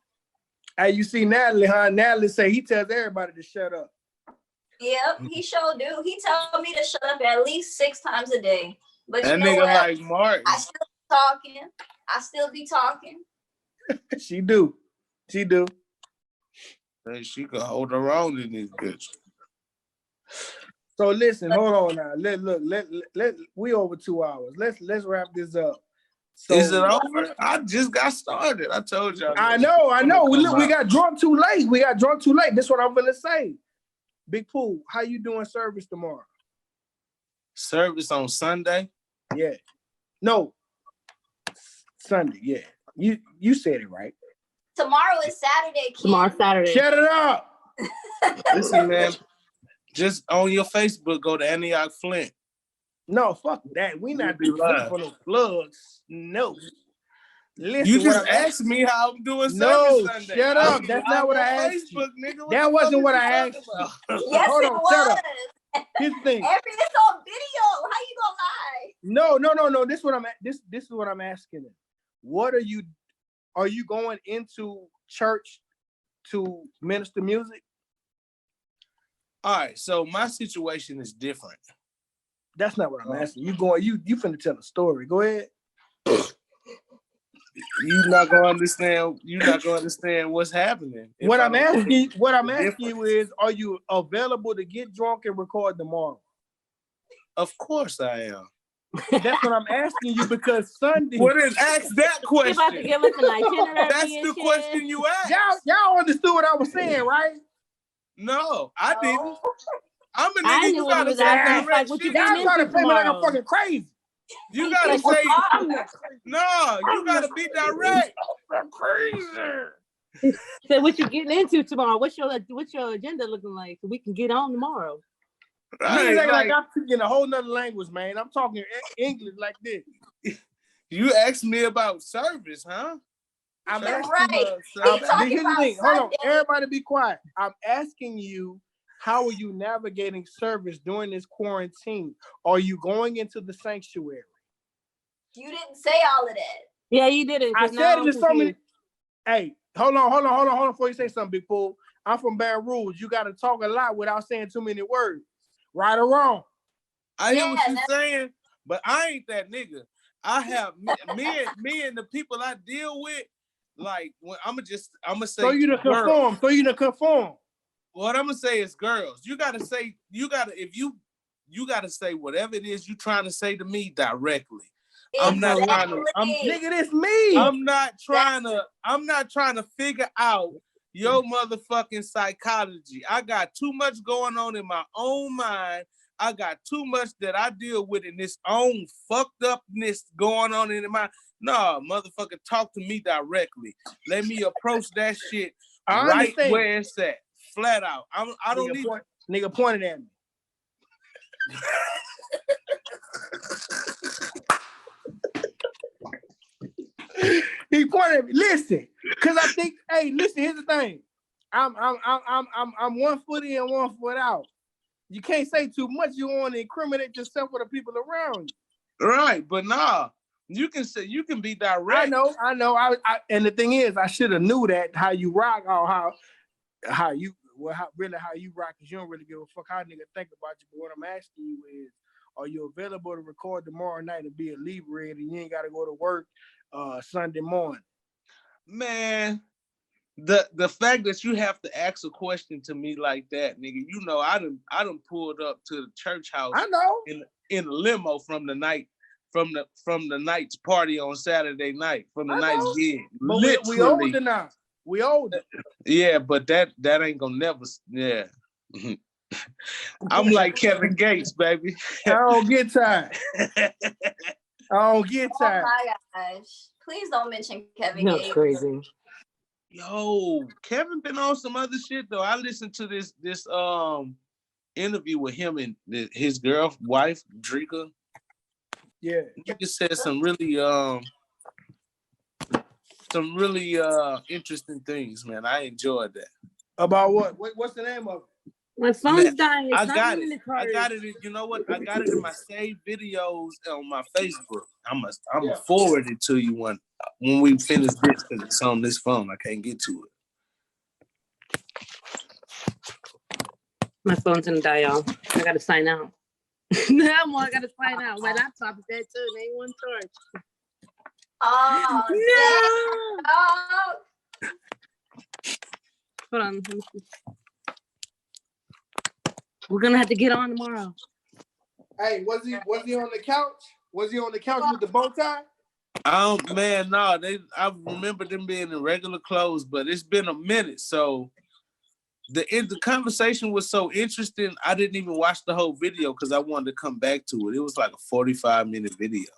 Hey, you see Natalie, huh? Natalie say he tells everybody to shut up. Yep, he sure do. He tells me to shut up at least 6 times a day. But that you know nigga what? like Martin. I still be talking. She do. Hey, she could hold her own in this bitch. So listen, hold on now. Let we over 2 hours. Let's wrap this up. So, is it over? I just got started. I told y'all. I know. We got drunk too late. That's what I'm gonna say. Big Pooh, how you doing service tomorrow? Service on Sunday? Yeah. No. Sunday, yeah. You said it right. Tomorrow is Saturday, Ken. Tomorrow's Saturday. Shut it up. Listen, man. Just on your Facebook, go to Antioch Flint. No, fuck that. We not doing for no plugs. No. Listen, You just asked me how I'm doing No, service Sunday. shut up. That's not what I asked you. Nigga. That wasn't what I asked you. Yes, Hold it on, shut up. was. Here's the thing. It's on video. How you gonna lie? No. This is what I'm asking him. What are you going into church to minister music? All right, so my situation is different. That's not what I'm asking. You finna tell a story. Go ahead. You're not gonna understand what's happening. What I'm asking you is, are you available to get drunk and record tomorrow? Of course I am. That's what I'm asking you, because Sunday. What is ask that question? You about to give us an itinerary? That's the question you asked. Y'all understood what I was saying, right? No, I didn't. I'm a I nigga. knew You what gotta was say asking. direct What you shit. getting Y'all trying to into play me like I'm tomorrow? fucking crazy. You gotta say no. You gotta be direct. I'm crazy. So what you getting into tomorrow? What's your agenda looking like so we can get on tomorrow? Niggas act like I'm speaking a whole nother language, man. I'm talking English like this. You asked me about service, huh? I'm You're asking right. you. Here's the thing. Hold on, everybody, be quiet. I'm asking you, how are you navigating service during this quarantine? Are you going into the sanctuary? You didn't say all of that. Yeah, you did it. I said it in so many. Hey, hold on before you say something, Big Fool. I'm from Baton Rouge. You got to talk a lot without saying too many words. Right or wrong? I hear what you're saying, but I ain't that nigga. I have me and the people I deal with, like when I'm gonna say. So you to conform. So you to conform. What I'm gonna say is, girls, you gotta say whatever it is you trying to say to me directly. I'm not trying to. Nigga, this me. I'm not trying to figure out your motherfucking psychology. I got too much going on in my own mind. I got too much that I deal with in this own fucked upness going on in my. Nah, motherfucker, talk to me directly. Let me approach that shit right where it's at. Flat out. I don't need. Nigga pointed at me. He pointed at me. Listen, because I think, hey, listen, here's the thing. I'm 1 foot in, 1 foot out. You can't say too much. You want to incriminate yourself with the people around you. Right, but nah, you can be direct. I know. And the thing is, I should have knew that how you rock, or how you rock, because you don't really give a fuck how nigga think about you. But what I'm asking you is, are you available to record tomorrow night and be inebriated and you ain't got to go to work Sunday morning? Man, the fact that you have to ask a question to me like that, nigga, you know, I done pulled up to the church house. I know. In a limo from the night's party on Saturday night, from the night's gig. But we older now. We older. Yeah, but that ain't gonna never. Yeah. I'm like Kevin Gates, baby. I don't get tired. Oh my gosh. Please don't mention Kevin Gates. That's crazy. Yo, Kevin been on some other shit though. I listened to this interview with him and his wife, Drika. Yeah. He just said some really interesting things, man. I enjoyed that. About what? What's the name of it? My phone's dying. I got it. You know what? I got it in my saved videos on my Facebook. I'm gonna forward it to you when we finish this, because it's on this phone. I can't get to it. My phone's gonna die, y'all. I gotta sign out. I gotta sign out. My laptop is dead too. They ain't one charge. Oh no! Hold on. We're gonna have to get on tomorrow. Hey, was he on the couch? Was he on the couch with the bow tie? Man, no. I remember them being in regular clothes, but it's been a minute. So the conversation was so interesting. I didn't even watch the whole video because I wanted to come back to it. It was like a 45-minute video.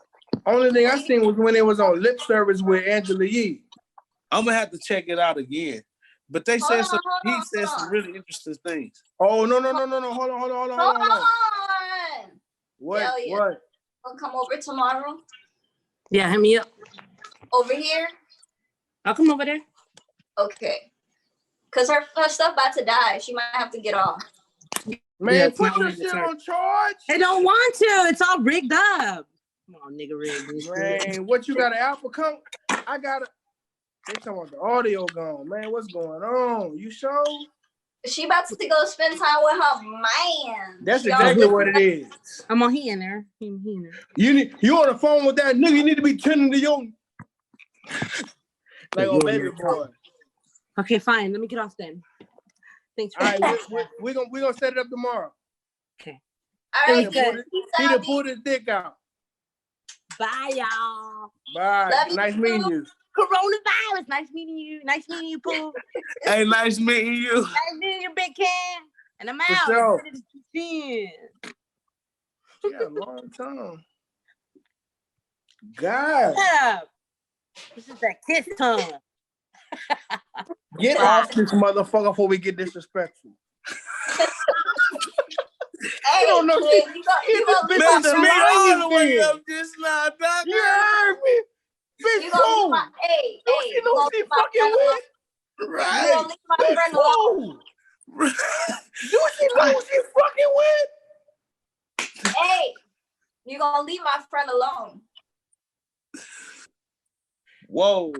Only thing I seen was when it was on Lip Service with Angela Yee. I'm gonna have to check it out again. But he said some really interesting things. Oh no. Hold on. What? What? Wanna come over tomorrow? Yeah, hit me up. Over here? I'll come over there. Okay. Because her stuff about to die. She might have to get off. Man, Yeah, it's put not your ready to shit start. on charge. They don't want to. It's all rigged up. Come on, nigga rigged. Man, what you got an Apple account? I got it. They talking about the audio gone. Man, what's going on? You sure? She about to go spend time with her man. That's She exactly already- what it is. I'm on he in there. He in there. You on the phone with that nigga, you need to be tending to your like on baby boy. Okay, fine. Let me get off then. Thanks for All right, we gonna set it up tomorrow. Okay. All He right, good. done pulled his dick out. Bye, y'all. Bye. Love you Nice too. meeting you. Coronavirus. Nice meeting you. Nice meeting you, Pooh. Hey, nice meeting you. Nice meeting you, Big Ken. And I'm For out. sure. Yeah. Yeah, long time. God, Shut up. This is that kiss tongue. get off this motherfucker before we get disrespectful. Hey, don't know kid, you gonna leave my Man, Mixed the me friend all lion the way kid. up just now, Doc. You heard me? Big You gonna leave fool. my hey, You hey, see you who gonna she leave my fucking friend alone. with? You Right. gonna leave my Big friend alone. fool. You see who she fucking with? Hey, you gonna leave my friend alone. Whoa.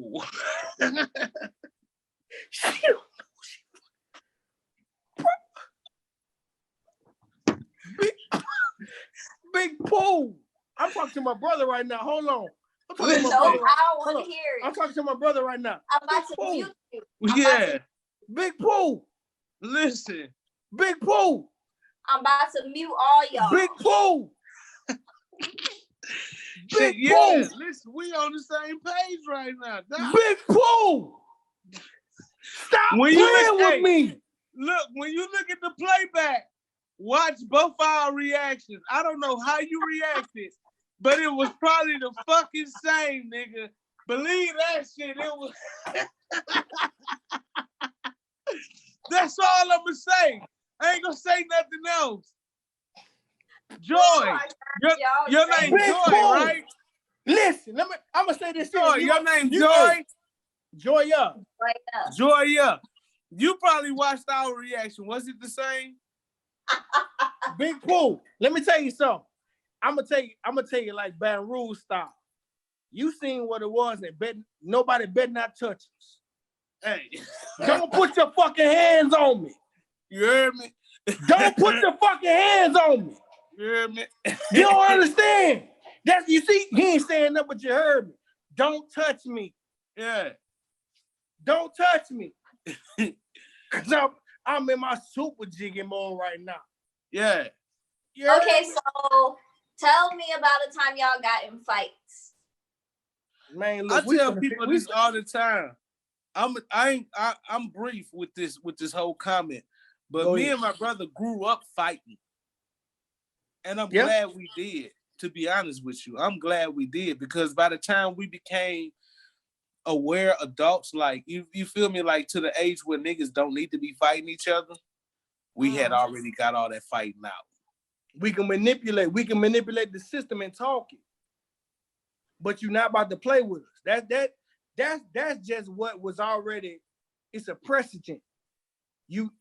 Big Pooh. I'm talking to my brother right now. Hold on. I'm talking to my No, I brother. don't Hold want on. to hear I'm it. talking to my brother right now. I'm about Big to Pooh. mute you. Yeah. Big Pooh. Listen. Big Pooh. I'm about to mute all y'all. Big Pooh. Shit, Big yeah. Pooh. Listen, we on the same page right now, Doc. Big Pooh. Stop When you playing look- with hey. me. Look, when you look at the playback, watch both our reactions. I don't know how you reacted, but it was probably the fucking same, nigga. Believe that shit. It was. That's all I'm gonna say. I ain't gonna say nothing else. Joy. Oh my God, Your y'all name Big Joy, Pooh. right? Listen, I'm gonna say this. Joy. Shit. Your name you- Joy. Joya. right now. Joya. You probably watched our reaction. Was it the same? Big Pooh. Let me tell you something. I'm gonna tell you like Baton Rouge style. You seen what it was and nobody better not touch us. Hey. Don't put your fucking hands on me. You heard me? Don't put your fucking hands on me. You heard me? You don't understand. That's you see, he ain't saying nothing, but you heard me. Don't touch me. Yeah. Don't touch me. Cause I'm in my super jigging mode right now. Yeah. You heard Okay, me? so tell me about a time y'all got in fights. Man, I look, we tell finna- people we- this all the time. I'm brief with this whole comment, but Go me ahead. and my brother grew up fighting, and I'm Yeah. glad we did. To be honest with you, I'm glad we did because by the time we became aware adults, like you feel me, like to the age where niggas don't need to be fighting each other, we had already got all that fighting out. We can manipulate the system and talk it. But you're not about to play with us. That's just what was already, it's a precedent. You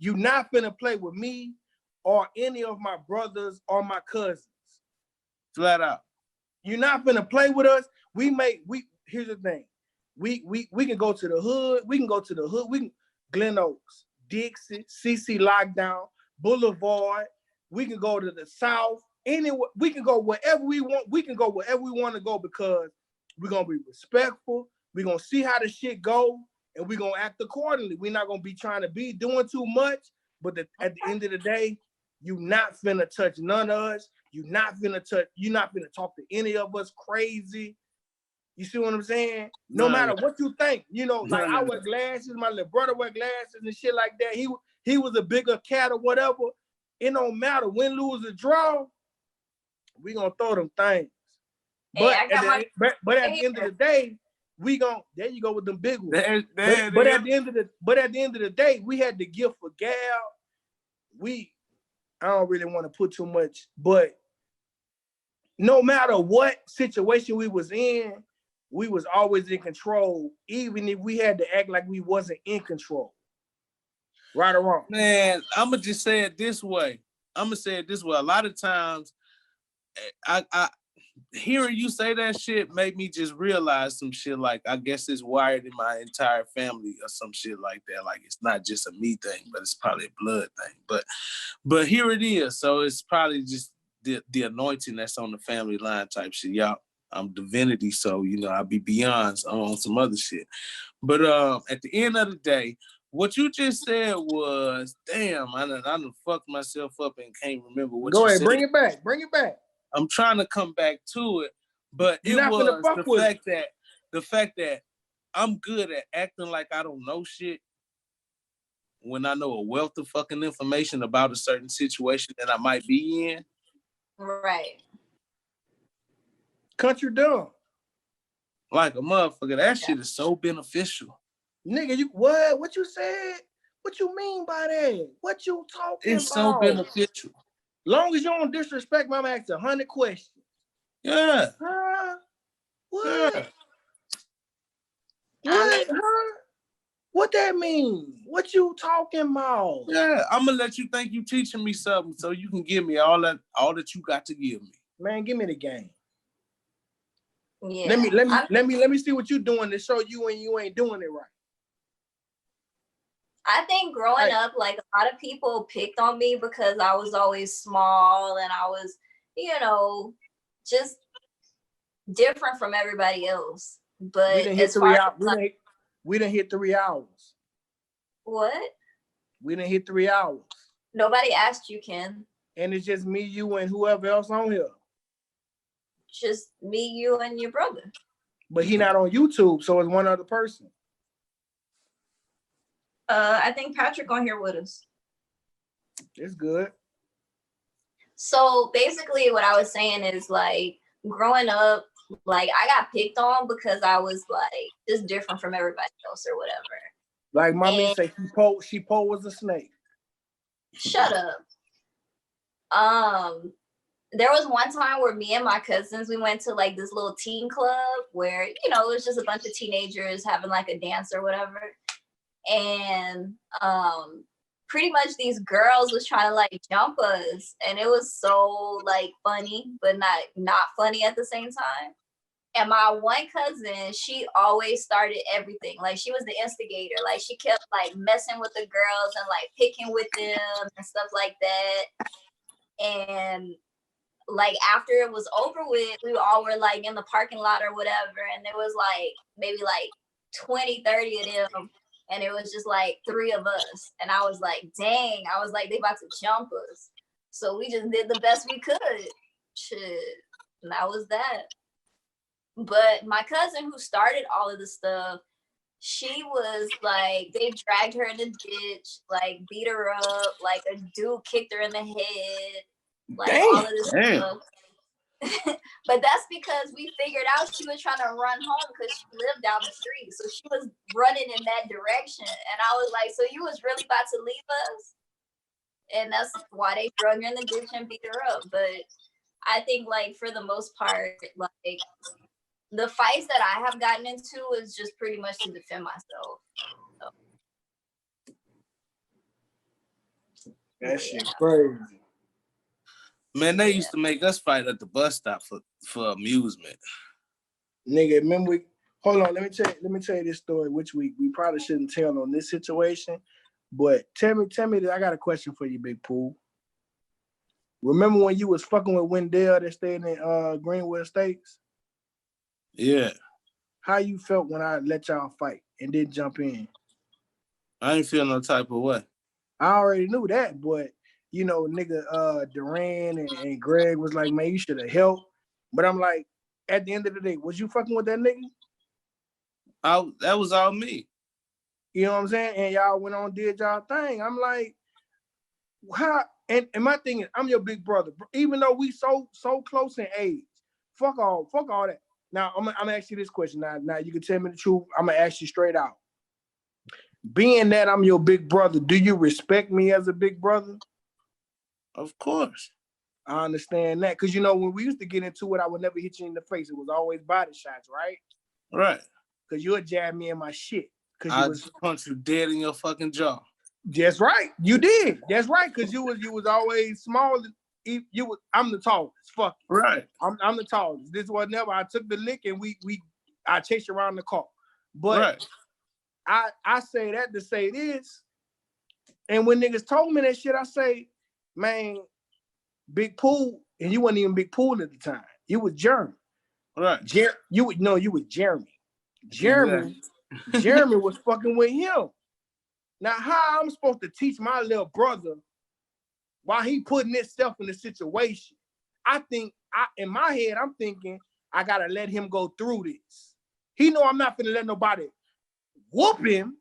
not finna play with me or any of my brothers or my cousins. Flat out. You're not finna play with us. Here's the thing. We can go to the hood. We can Glen Oaks, Dixie, CC Lockdown, Boulevard. We can go to the South. Anywhere we can go wherever we want. We can go wherever we want to go because we're gonna be respectful. We're gonna see how the shit go, and we're gonna act accordingly. We're not gonna be trying to be doing too much. But at the end of the day, you not finna touch none of us. You're not finna talk to any of us crazy. You see what I'm saying? No matter what you think, like I wear glasses, my little brother wear glasses and shit like that. He was a bigger cat or whatever. It don't matter. Win, lose, or draw, we gonna throw them things. But Hey, but at the end of the day, we gonna there you go with them big ones. But at the end of the day, we had the gift for Gal. I don't really want to put too much, but no matter what situation we was in, we was always in control, even if we had to act like we wasn't in control. Right or wrong? Man, I'ma just say it this way. A lot of times, I hearing you say that shit made me just realize some shit. Like, I guess it's wired in my entire family or some shit like that. Like, it's not just a me thing, but it's probably a blood thing. But here it is. So it's probably just the anointing that's on the family line type shit. Y'all, I'm divinity, so I'll be beyond on some other shit. But at the end of the day, what you just said was, damn, I done fucked myself up and can't remember what Go you ahead, said. bring it back. Bring it back. I'm trying to come back to it, but You're it not was fuck with the fact that I'm good at acting like I don't know shit when I know a wealth of fucking information about a certain situation that I might be in. Right. Country dumb. Like a motherfucker. That shit is so beneficial. Nigga, you what? What you said? What you mean by that? What you talking about? It's so beneficial. Long as you don't disrespect me, I'm asking 100 questions. Yeah. Huh? What? Yeah. What? Huh? What that mean? What you talking about? Yeah, I'm gonna let you think you teaching me something so you can give me all that you got to give me. Man, give me the game. Yeah. Let me see what you doing to show you when you ain't doing it right. I think growing up, like, a lot of people picked on me because I was always small and I was, just different from everybody else. But we didn't hit 3 hours. We didn't hit 3 hours. What? We didn't hit 3 hours. Nobody asked you, Ken. And it's just me, you, and whoever else on here. Just me, you, and your brother. But he not on YouTube, so it's one other person. I think Patrick on here with us. It's good. So basically what I was saying is, like, growing up, like, I got picked on because I was, like, just different from everybody else or whatever. Like mommy say, she was a snake. Shut up. There was one time where me and my cousins, we went to, like, this little teen club where, it was just a bunch of teenagers having, like, a dance or whatever. And pretty much these girls was trying to, like, jump us, and it was so, like, funny, but not funny at the same time. And my one cousin, she always started everything. Like, she was the instigator. Like, she kept, like, messing with the girls and, like, picking with them and stuff like that. And, like, after it was over with, we all were, like, in the parking lot or whatever, and there was, like, maybe, like, 20, 30 of them. And it was just, like, 3 of us. And I was like, dang. I was like, they about to jump us. So we just did the best we could. Shit. And that was that. But my cousin who started all of the stuff, she was, like, they dragged her in the ditch, like, beat her up. Like, a dude kicked her in the head. Like, all of this stuff. But that's because we figured out she was trying to run home because she lived down the street. So she was running in that direction. And I was like, so you was really about to leave us? And that's why they drug her in the ditch and beat her up. But I think, like, for the most part, like, the fights that I have gotten into is just pretty much to defend myself. So. That shit crazy. Man, they used to make us fight at the bus stop for amusement. Nigga, remember hold on, let me tell you this story, which we probably shouldn't tell on this situation. But tell me that I got a question for you, Big Pooh. Remember when you was fucking with Wendell that stayed in Greenwood Estates? Yeah. How you felt when I let y'all fight and didn't jump in? I ain't feel no type of way. I already knew that, but nigga Duran and Greg was like, man, you should have helped. But I'm like, at the end of the day, was you fucking with that nigga? That was all me. You know what I'm saying? And y'all went on, did y'all thing. I'm like, how? And my thing is, I'm your big brother. Even though we so close in age, fuck all that. Now, I'm gonna ask you this question. Now you can tell me the truth. I'm gonna ask you straight out. Being that I'm your big brother, do you respect me as a big brother? Of course. I understand that. Because, when we used to get into it, I would never hit you in the face. It was always body shots, right? Right. Cause you'll jab me in my shit. Cause I just punch you dead in your fucking jaw. That's right. You did. That's right. Cause you was always small. I'm the tallest. Fuck. Right. I'm the tallest. This was never. I took the lick and I chased you around the car. But right. I say that to say this. And when niggas told me that shit, I say, man, Big Pool, and you wasn't even Big Pool at the time. You was Jeremy. Right. You was Jeremy. Jeremy was fucking with him. Now, how I'm supposed to teach my little brother while he putting himself in the situation? I think, in my head, I'm thinking, I gotta let him go through this. He know I'm not finna let nobody whoop him.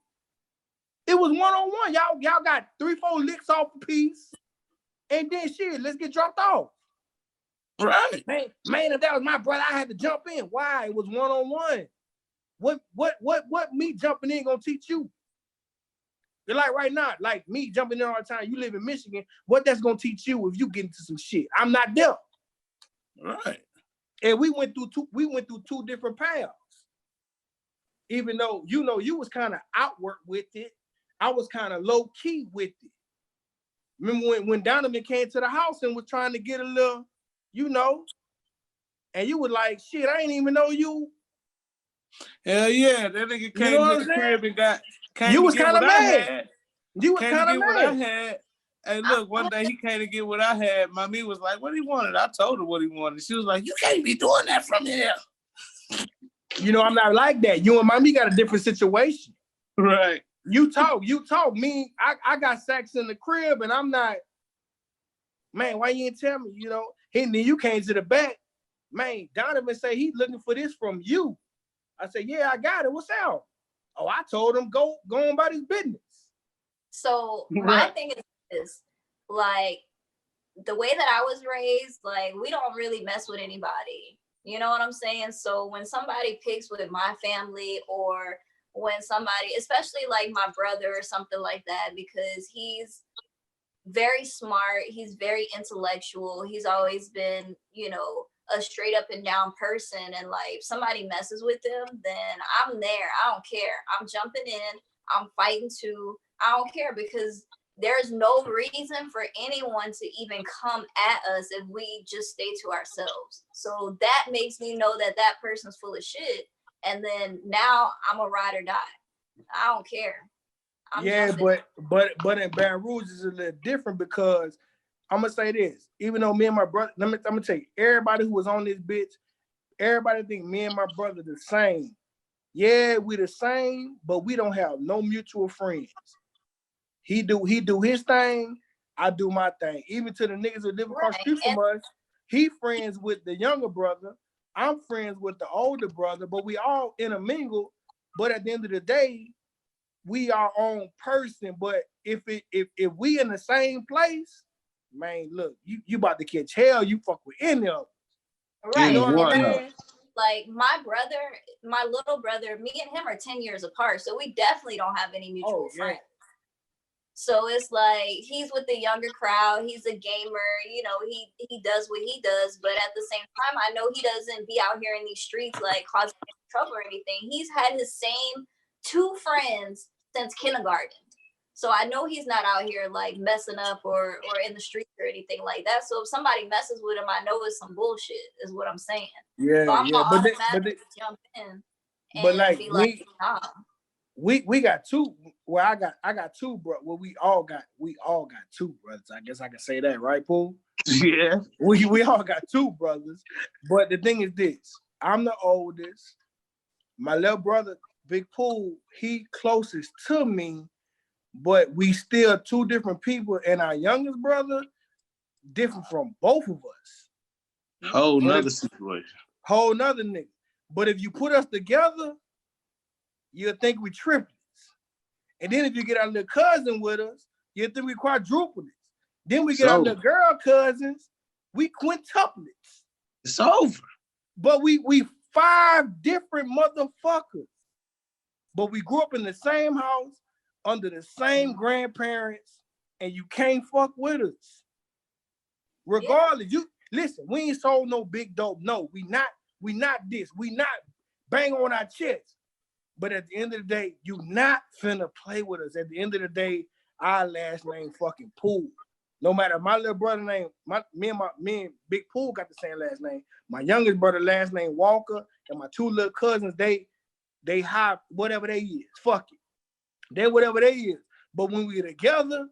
It was one-on-one. Y'all got 3-4 licks off a piece. And then shit, let's get dropped off. Right. Man, if that was my brother, I had to jump in. Why? It was one-on-one. What me jumping in gonna teach you? You're like right now, like me jumping in all the time. You live in Michigan. What that's gonna teach you if you get into some shit? I'm not there. Right. And we went through two different paths. Even though you was kind of outward with it, I was kind of low key with it. Remember when Donovan came to the house and was trying to get a little, and you was like, shit, I ain't even know you. Hell yeah, that nigga came you was kind of mad. You was kind of mad. What I had. Hey, look, one day he came to get what I had. Mommy was like, what he wanted? I told her what he wanted. She was like, you can't be doing that from here. I'm not like that. You and Mommy got a different situation. Right. You talk. Me, I got sex in the crib and I'm not, man, why you didn't tell me, And then you came to the back. Man, Donovan say he's looking for this from you. I said, yeah, I got it. What's out? Oh, I told him go on about his business. So my thing is like the way that I was raised, like we don't really mess with anybody. You know what I'm saying? So when somebody picks with my family or when somebody, especially like my brother or something like that, because he's very smart, he's very intellectual, he's always been, a straight up and down person, and like if somebody messes with him, then I'm there. I don't care. I'm jumping in. I'm fighting too. I don't care because there's no reason for anyone to even come at us if we just stay to ourselves. So that makes me know that that person's full of shit. And then now I'm a ride or die. I don't care. But in Baton Rouge is a little different because I'm gonna say this. Even though me and my brother, I'm gonna tell you, everybody who was on this bitch, everybody think me and my brother the same. Yeah, we the same, but we don't have no mutual friends. He do his thing, I do my thing. Even to the niggas that live across the street from us, he friends with the younger brother. I'm friends with the older brother, but we all intermingle. But at the end of the day, we our own person. But if we in the same place, man, look, you about to catch hell. You fuck with any of them. Right. You know what I'm saying? Like my little brother, me and him are 10 years apart. So we definitely don't have any mutual friends. So it's like he's with the younger crowd. He's a gamer, he does what he does. But at the same time, I know he doesn't be out here in these streets like causing trouble or anything. He's had his same 2 friends since kindergarten. So I know he's not out here like messing up or in the streets or anything like that. So if somebody messes with him, I know it's some bullshit, is what I'm saying. Yeah, so I'm yeah. automatically jump in and be like, nah. We got 2. Well, I got 2, bro. Well, we all got 2 brothers. I guess I can say that, right, Pooh? Yeah. We all got 2 brothers. But the thing is this: I'm the oldest. My little brother, Big Pooh, he closest to me, but we still 2 different people. And our youngest brother, different from both of us. Whole nother situation. Whole nother nigga. But if you put us together, you'll think we triplets. And then if you get our little cousin with us, you'll think we quadruplets. Then we get our little girl cousins, we quintuplets. It's over. But we 5 different motherfuckers. But we grew up in the same house, under the same grandparents, and you can't fuck with us. Regardless, you listen, we ain't sold no big dope. No, we not this. We not bang on our chest. But at the end of the day, you not finna play with us. At the end of the day, our last name fucking Pool. No matter my little brother name, me and Big Pool got the same last name. My youngest brother last name Walker, and my two little cousins, they high whatever they is. Fuck it. They whatever they is. But when we together,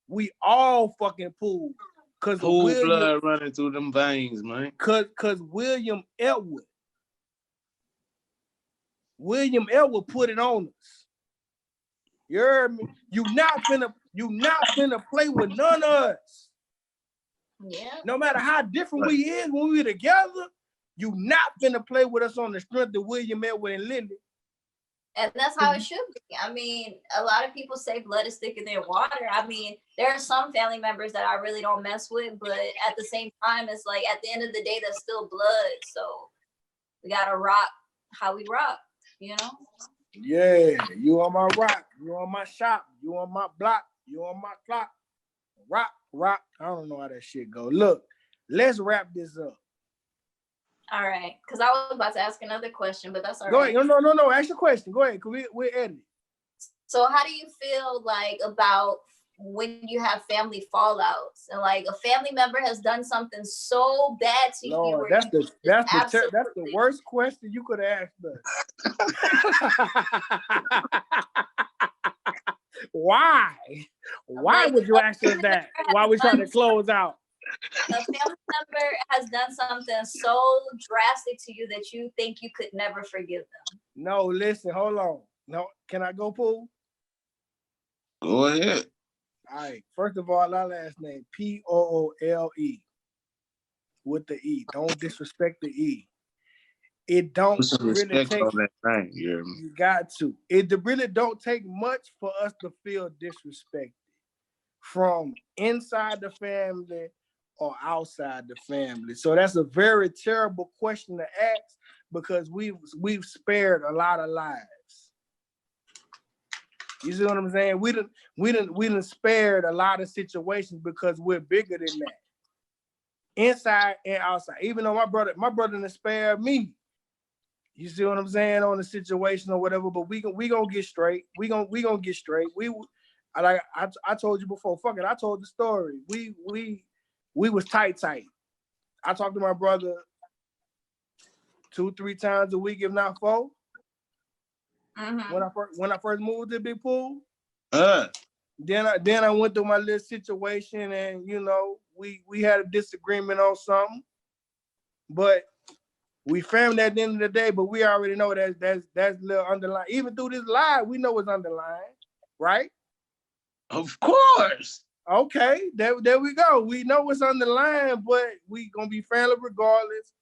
we all fucking Pool. Cause Pool blood running through them veins, man. Cause William Elwood put it on us. You heard me? You not finna play with none of us. Yeah. No matter how different we is when we together, you not finna play with us on the strength of William Elwood and Lily. And that's how it should be. I mean, a lot of people say blood is thicker than water. I mean, there are some family members that I really don't mess with, but at the same time, it's like at the end of the day, that's still blood. So we gotta rock how we rock, you know? Yeah, you on my rock, you on my shop, you on my block, you on my clock. Rock. I don't know how that shit go. Look, let's wrap this up. All right, because I was about to ask another question, but that's all Go right. ahead. No. Ask your question. Go ahead, because we're editing. So how do you feel like about when you have family fallouts and like a family member has done something so bad to Lord, you? that's the worst question you could have asked us. Why? Why would you ask us that? Why we trying to close out? A family member has done something so drastic to you that you think you could never forgive them. No, listen, hold on. No, can I go, Pooh? Go ahead. All right. First of all, our last name, Poole, with the E. Don't disrespect the E. It don't really take on that thing, you got to. It really don't take much for us to feel disrespected from inside the family or outside the family. So that's a very terrible question to ask because we've spared a lot of lives. You see what I'm saying? We done spared a lot of situations because we're bigger than that. Inside and outside. Even though my brother done spared me. You see what I'm saying on the situation or whatever, but we gonna get straight. We gonna get straight. I told you before, fuck it. I told the story. We was tight. I talked to my brother 2-3 times a week, if not 4. Mm-hmm. When I first moved to Big Pool. Then I went through my little situation, and you know we had a disagreement on something, but we family at the end of the day. But we already know that's little underlying. Even through this lie, we know it's underlying, right? Of course. Okay, there we go. We know it's underlying, but we gonna be family regardless,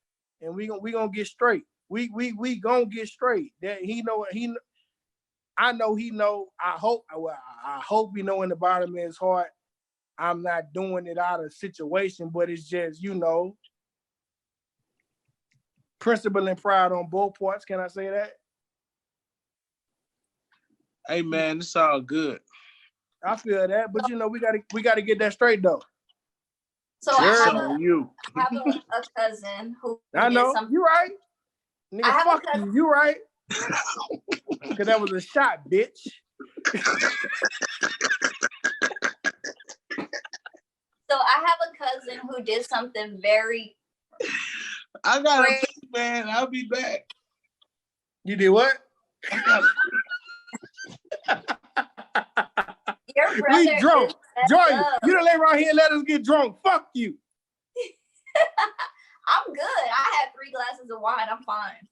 and we gonna get straight. We gonna get straight. That I know he know. I hope he know in the bottom of his heart I'm not doing it out of situation, but it's just, you know, principle and pride on both parts. Can I say that? Hey man, it's all good. I feel that, but you know, we gotta get that straight though. So I have a cousin who I know you right. Nigga, fuck you. You right. Because that was a shot, bitch. So I have a cousin who did something very. I got a man. I'll be back. You did what? We drunk. Joy, you done lay around here and let us get drunk. Fuck you. I'm good. I had 3 glasses of wine. I'm fine.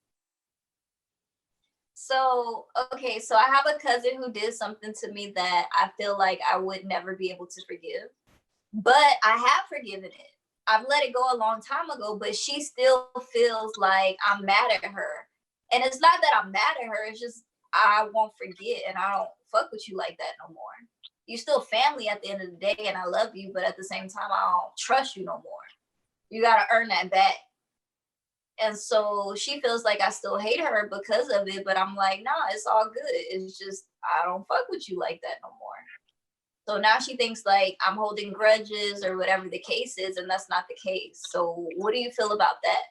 So, okay, so I have a cousin who did something to me that I feel like I would never be able to forgive. But I have forgiven it. I've let it go a long time ago, but she still feels like I'm mad at her. And it's not that I'm mad at her. It's just I won't forget, and I don't fuck with you like that no more. You're still family at the end of the day, and I love you, but at the same time, I don't trust you no more. You got to earn that back. And so she feels like I still hate her because of it, but I'm like, nah, it's all good. It's just, I don't fuck with you like that no more. So now she thinks like I'm holding grudges or whatever the case is, and that's not the case. So what do you feel about that?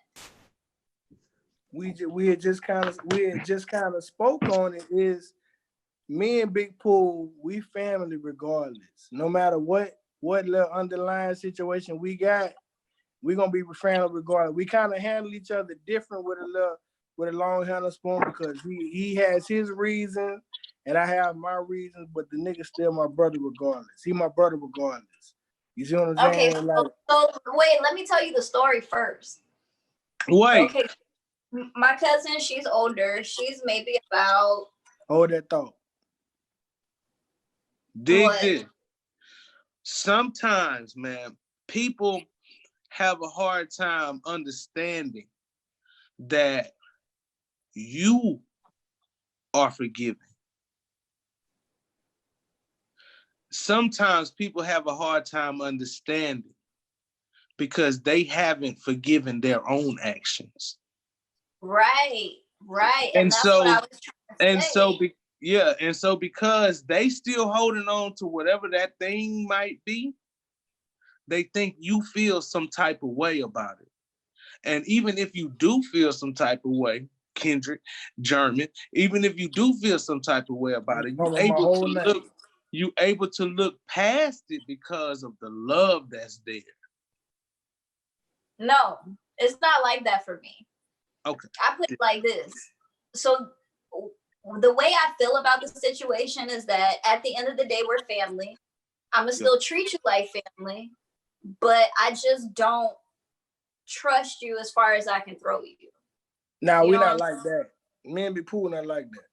we had just kind of spoke on it. Is me and Big Pool, we family regardless. No matter what little underlying situation we got, we gonna be family regardless. We kind of handle each other different with a long handle spoon because he has his reasons and I have my reasons, but the nigga still my brother regardless. He my brother regardless. You see what I'm saying? Okay, Like, so wait, let me tell you the story first. Wait. Okay, my cousin, she's older. She's maybe about. Hold that thought. Dig this. Sometimes, man, people have a hard time understanding that you are forgiven. Sometimes people have a hard time understanding because they haven't forgiven their own actions. Right. And that's so, what I was trying to say. And so because they still holding on to whatever that thing might be, they think you feel some type of way about it. And even if you do feel some type of way, Kendrick, German, even if you do feel some type of way about it, you able to look past it because of the love that's there. No, it's not like that for me. Okay. I put it like this. So the way I feel about the situation is that at the end of the day, we're family. I'm gonna still treat you like family, but I just don't trust you as far as I can throw you. Nah, we're not like that. Me and Big Pool not like that.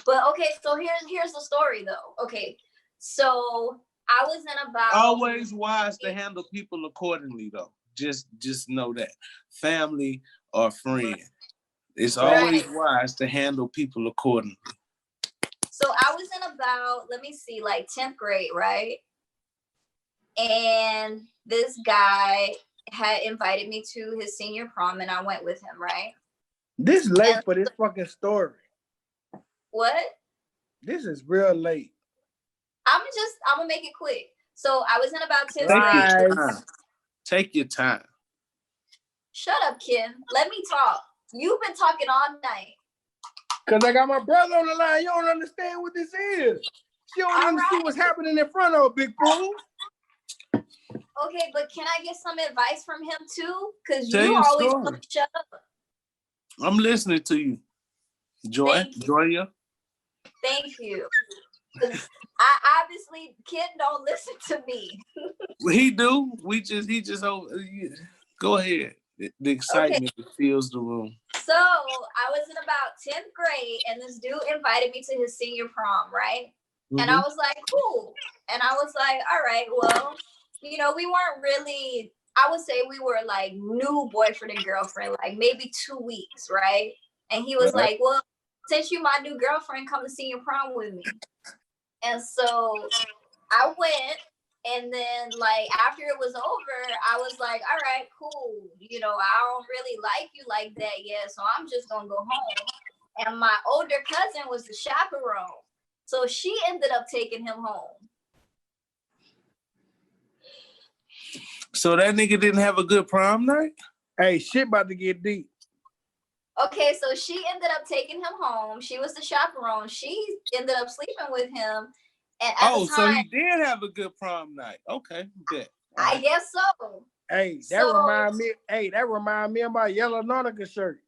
But okay, so here's the story though. Okay, so I was in about. Always wise to handle people accordingly though. Just know that. Family or friend. It's always wise to handle people accordingly. So I was in about, let me see, like 10th grade, right? And this guy had invited me to his senior prom and I went with him, right? This late for this fucking story. What? This is real late. I'm gonna make it quick. So I was in about 10th grade. Take your time. Shut up, Ken. Let me talk. You've been talking all night. Cause I got my brother on the line. You don't understand what this is. You don't even see what's happening in front of Big Pool. Okay, but can I get some advice from him too? Because you always shut up. I'm listening to you. Joya. Thank you. I obviously Ken don't listen to me. He do. He just go ahead. The excitement fills the room. So I was in about 10th grade and this dude invited me to his senior prom, right? Mm-hmm. And I was like, cool. And I was like, all right, well, we weren't really, I would say we were like new boyfriend and girlfriend, like maybe 2 weeks, right? And he was like, well, since you my new girlfriend, come to senior prom with me. And so I went. And then, like, after it was over, I was like, all right, cool. I don't really like you like that yet, so I'm just going to go home. And my older cousin was the chaperone. So she ended up taking him home. So that nigga didn't have a good prom night? Hey, shit about to get deep. Okay, so she ended up taking him home. She was the chaperone. She ended up sleeping with him. And at the time, so he did have a good prom night. Okay, good. I guess so. Hey, that remind me of my yellow Nautica shirt.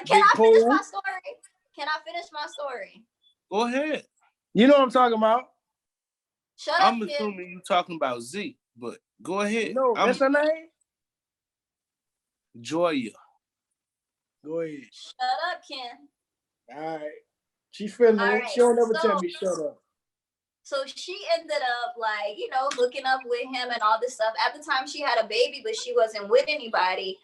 Can I finish my story? Go ahead. You know what I'm talking about. Shut up, I'm assuming you're talking about Z, but go ahead. No, that's her name? Joya. Go ahead. Shut up, Ken. All right. She feeling it. She don't ever tell me shut up. So she ended up like, hooking up with him and all this stuff. At the time she had a baby, but she wasn't with anybody.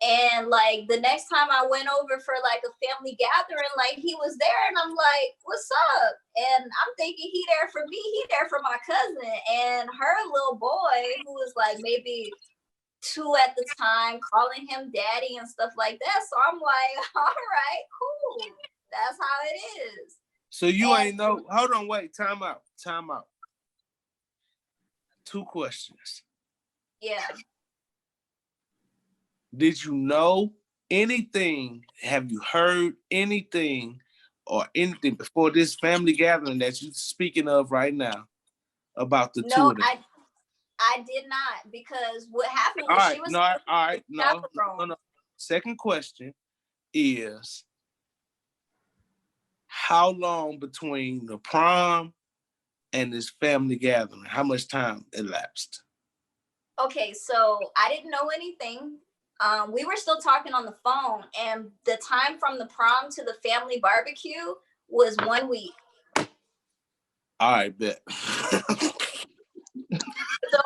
And like the next time I went over for like a family gathering, like he was there and I'm like, what's up? And I'm thinking he there for me, he there for my cousin and her little boy who was like maybe 2 at the time, calling him daddy and stuff like that. So I'm like, all right, cool. That's how it is. So you ain't know. Hold on, wait. Time out. 2 questions. Yeah. did you know anything? Have you heard anything or anything before this family gathering that you're speaking of right now about the two No, of them? I did not, because what happened All was right, she was no, all right, chaperone. no. Second question is, how long between the prom and this family gathering? How much time elapsed? Okay, so I didn't know anything. We were still talking on the phone, and the time from the prom to the family barbecue was 1 week. All right, bet. So,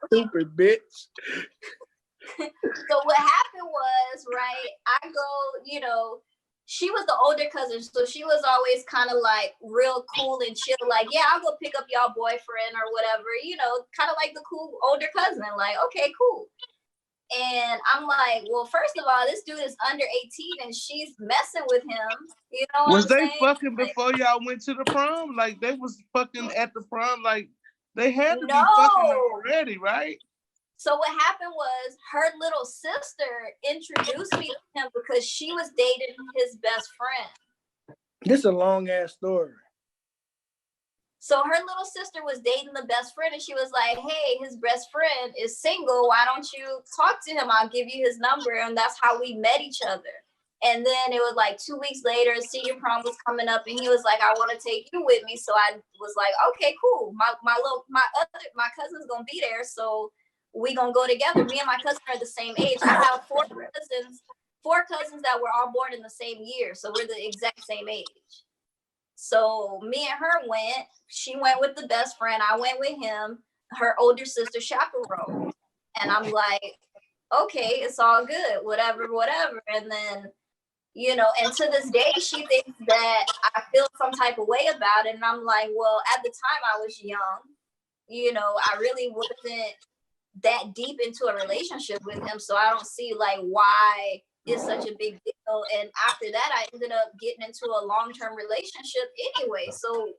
Stupid bitch. so what happened was, right? I go, you know, she was the older cousin, so she was always kind of like real cool and chill. Like, yeah, I'll go pick up y'all boyfriend or whatever. You know, kind of like the cool older cousin. Like, okay, cool. And I'm like, well, first of all, this dude is under 18 and she's messing with him. You know what Was I'm they saying? fucking Like, before y'all went to the prom? Like they was fucking at the prom? Like they had to be fucking no. already, right? So what happened was her little sister introduced me to him because she was dating his best friend. This is a long ass story. So her little sister was dating the best friend, and she was like, hey, his best friend is single. Why don't you talk to him? I'll give you his number. And that's how we met each other. And then it was like 2 weeks later, senior prom was coming up, and he was like, I want to take you with me. So I was like, okay, cool. My cousin's gonna be there, so we gonna go together. Me and my cousin are the same age. I have four cousins that were all born in the same year, so we're the exact same age. So me and her went. She went with the best friend. I went with him. Her older sister chaperoned, and I'm like, okay, it's all good, whatever. And then, you know, and to this day, she thinks that I feel some type of way about it. And I'm like, well, at the time I was young, you know, I really wasn't that deep into a relationship with him. So I don't see like why it's such a big deal. And after that, I ended up getting into a long-term relationship anyway. So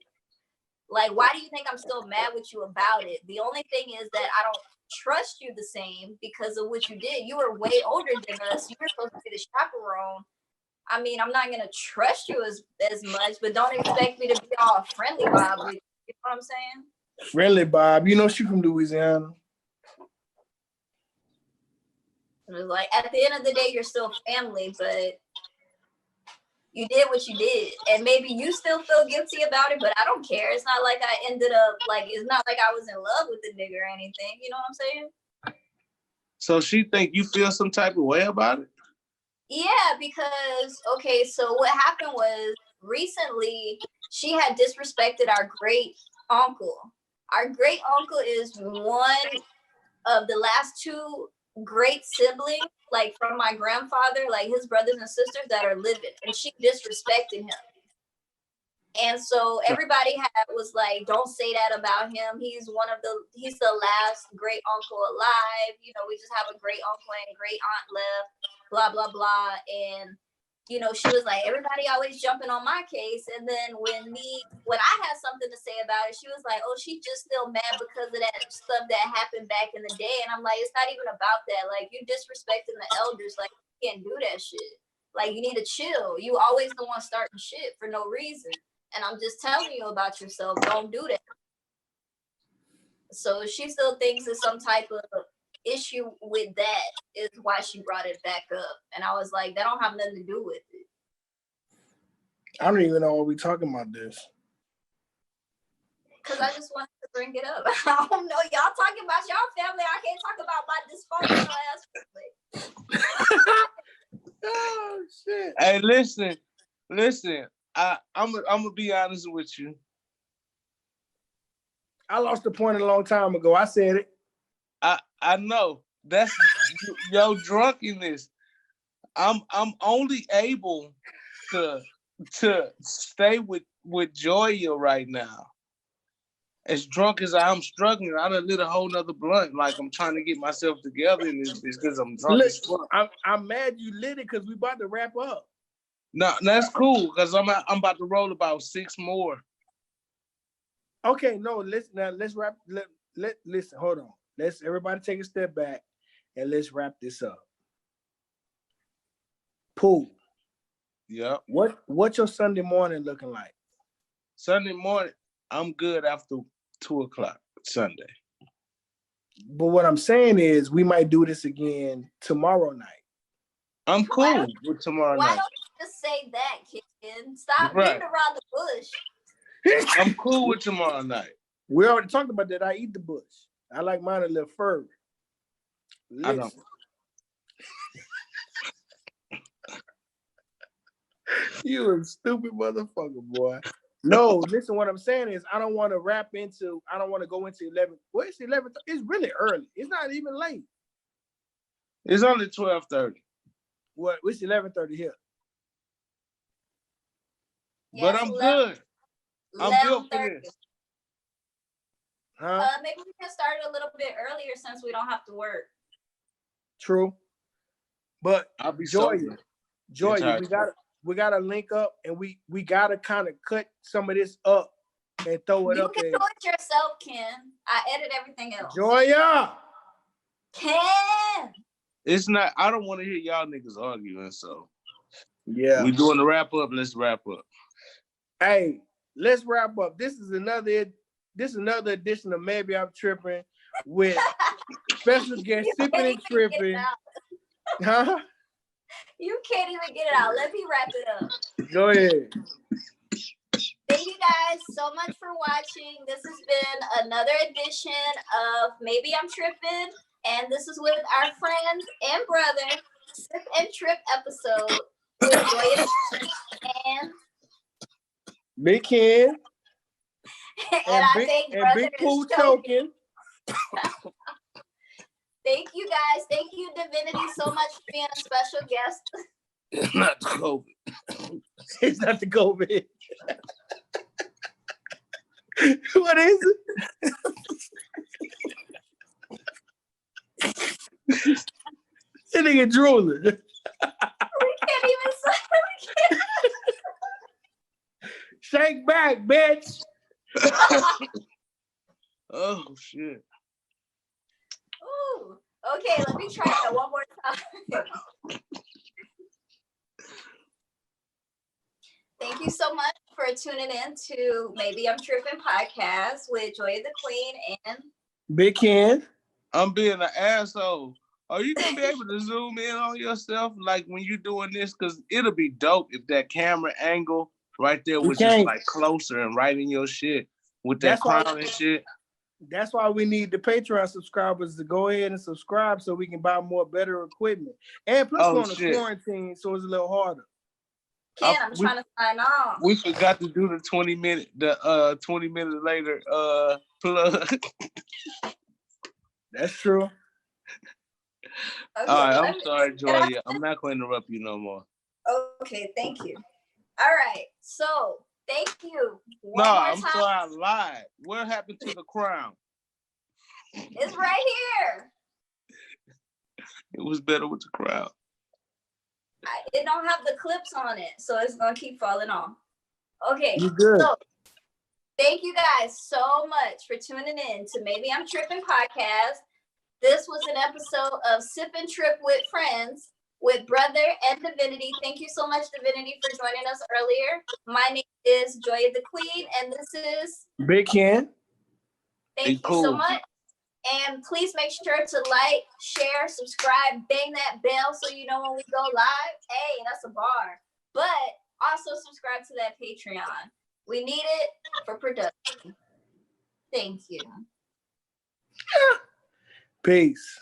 like, why do you think I'm still mad with you about it? The only thing is that I don't trust you the same because of what you did. You were way older than us. You were supposed to be the chaperone. I mean, I'm not gonna trust you as much, but don't expect me to be all friendly, Bob. You know what I'm saying? Friendly Bob. You know she from Louisiana. It was like, at the end of the day, you're still family, but you did what you did. And maybe you still feel guilty about it, but I don't care. It's not like I ended up, like, it's not like I was in love with the nigga or anything. You know what I'm saying? So she think you feel some type of way about it? Yeah, because, okay, so what happened was recently she had disrespected our great uncle. Our great uncle is one of the last two great siblings, like from my grandfather, like his brothers and sisters that are living, and she disrespected him. And so everybody was like, don't say that about him. He's the last great uncle alive. You know, we just have a great uncle and great aunt left, blah, blah, blah. And, you know, she was like, everybody always jumping on my case. And then when I had something to say about it, she was like, oh, she's just still mad because of that stuff that happened back in the day. And I'm like, it's not even about that. Like, you're disrespecting the elders. Like, you can't do that shit. Like, you need to chill. You always the one starting shit for no reason. And I'm just telling you about yourself. Don't do that. So she still thinks it's some type of issue with that is why she brought it back up. And I was like, that don't have nothing to do with it. I don't even know why we talking about this. Because I just wanted to bring it up. I don't know. Y'all talking about y'all family. I can't talk about my dysfunctional ass family. Oh, shit. Hey, listen. I'm gonna be honest with you. I lost the point a long time ago. I said it. I know that's your drunkenness. I'm only able to stay with Joya right now. As drunk as I'm struggling, I done lit a whole nother blunt. Like I'm trying to get myself together in this because I'm drunk as fuck. I'm mad you lit it because we about to wrap up. No, that's cool because I'm about to roll about 6 more. Okay, no, let's wrap. Listen, hold on. Let's everybody take a step back and let's wrap this up. Pool. Yeah. What's your Sunday morning looking like? Sunday morning, I'm good after 2:00 Sunday. But what I'm saying is we might do this again tomorrow night. I'm cool with tomorrow Why night. don't you just say that, kid? Stop Right. beating around the bush. I'm cool with tomorrow night. We already talked about that. I eat the bush. I like mine a little furry. I don't. You a stupid motherfucker, boy. No, listen, what I'm saying is I don't want to go into 11. Well, it's 11. It's really early. It's not even late. It's only 12:30. What? It's 11:30 here. But I'm good. I'm built for 11:30. this. Huh? Maybe we can start a little bit earlier since we don't have to work. True. But I'll be Joya, sober. we gotta link up and we gotta kind of cut some of this up and throw it You up can there. do it yourself, Ken. I edit everything else. Joya! Ken! It's not, I don't want to hear y'all niggas arguing, so. Yeah. We doing the wrap up. Let's wrap up. Hey, let's wrap up. This is another edition of Maybe I'm Tripping with special guest Sippin and Tripping. Huh? You can't even get it out. Let me wrap it up. Go ahead. Thank you guys so much for watching. This has been another edition of Maybe I'm Tripping. And this is with our friends and brother, Sip and Trip episode with Joya and Big Ken. and I think brother Big Pooh is choking. choking. Thank you guys. Thank you, Divinity, so much for being a special guest. It's not the COVID. It's not the COVID. What is it? That nigga drooling. We can't even say. Shake back, bitch. Oh, shit. Ooh. Okay, let me try that one more time. Thank you so much for tuning in to Maybe I'm Tripping podcast with Joya the Queen and Big Ken. I'm being an asshole. Are you gonna be able to zoom in on yourself like when you're doing this? Cause it'll be dope if that camera angle right there was just like closer and right in your shit with that crown and shit. That's why we need the Patreon subscribers to go ahead and subscribe so we can buy more better equipment. And plus we're on a quarantine, so it's a little harder. Ken, I'm trying to sign off. We forgot to do the 20 minutes later plug. That's true. Okay, all right, I'm sorry, Joya. I'm not going to interrupt you no more. Okay, thank you. All right, so thank you. I'm sorry I lied. What happened to the crown? It's right here. It was better with the crown. It don't have the clips on it, so it's gonna keep falling off. Okay, you good. So thank you guys so much for tuning in to Maybe I'm Tripping podcast. This was an episode of Sip and Trip with Friends with Brother and Divinity. Thank you so much, Divinity, for joining us earlier. My name is Joya the Queen, and this is Big Ken. Thank you so much. And please make sure to like, share, subscribe, bang that bell so you know when we go live. Hey, that's a bar. But also subscribe to that Patreon. We need it for production. Thank you. Peace.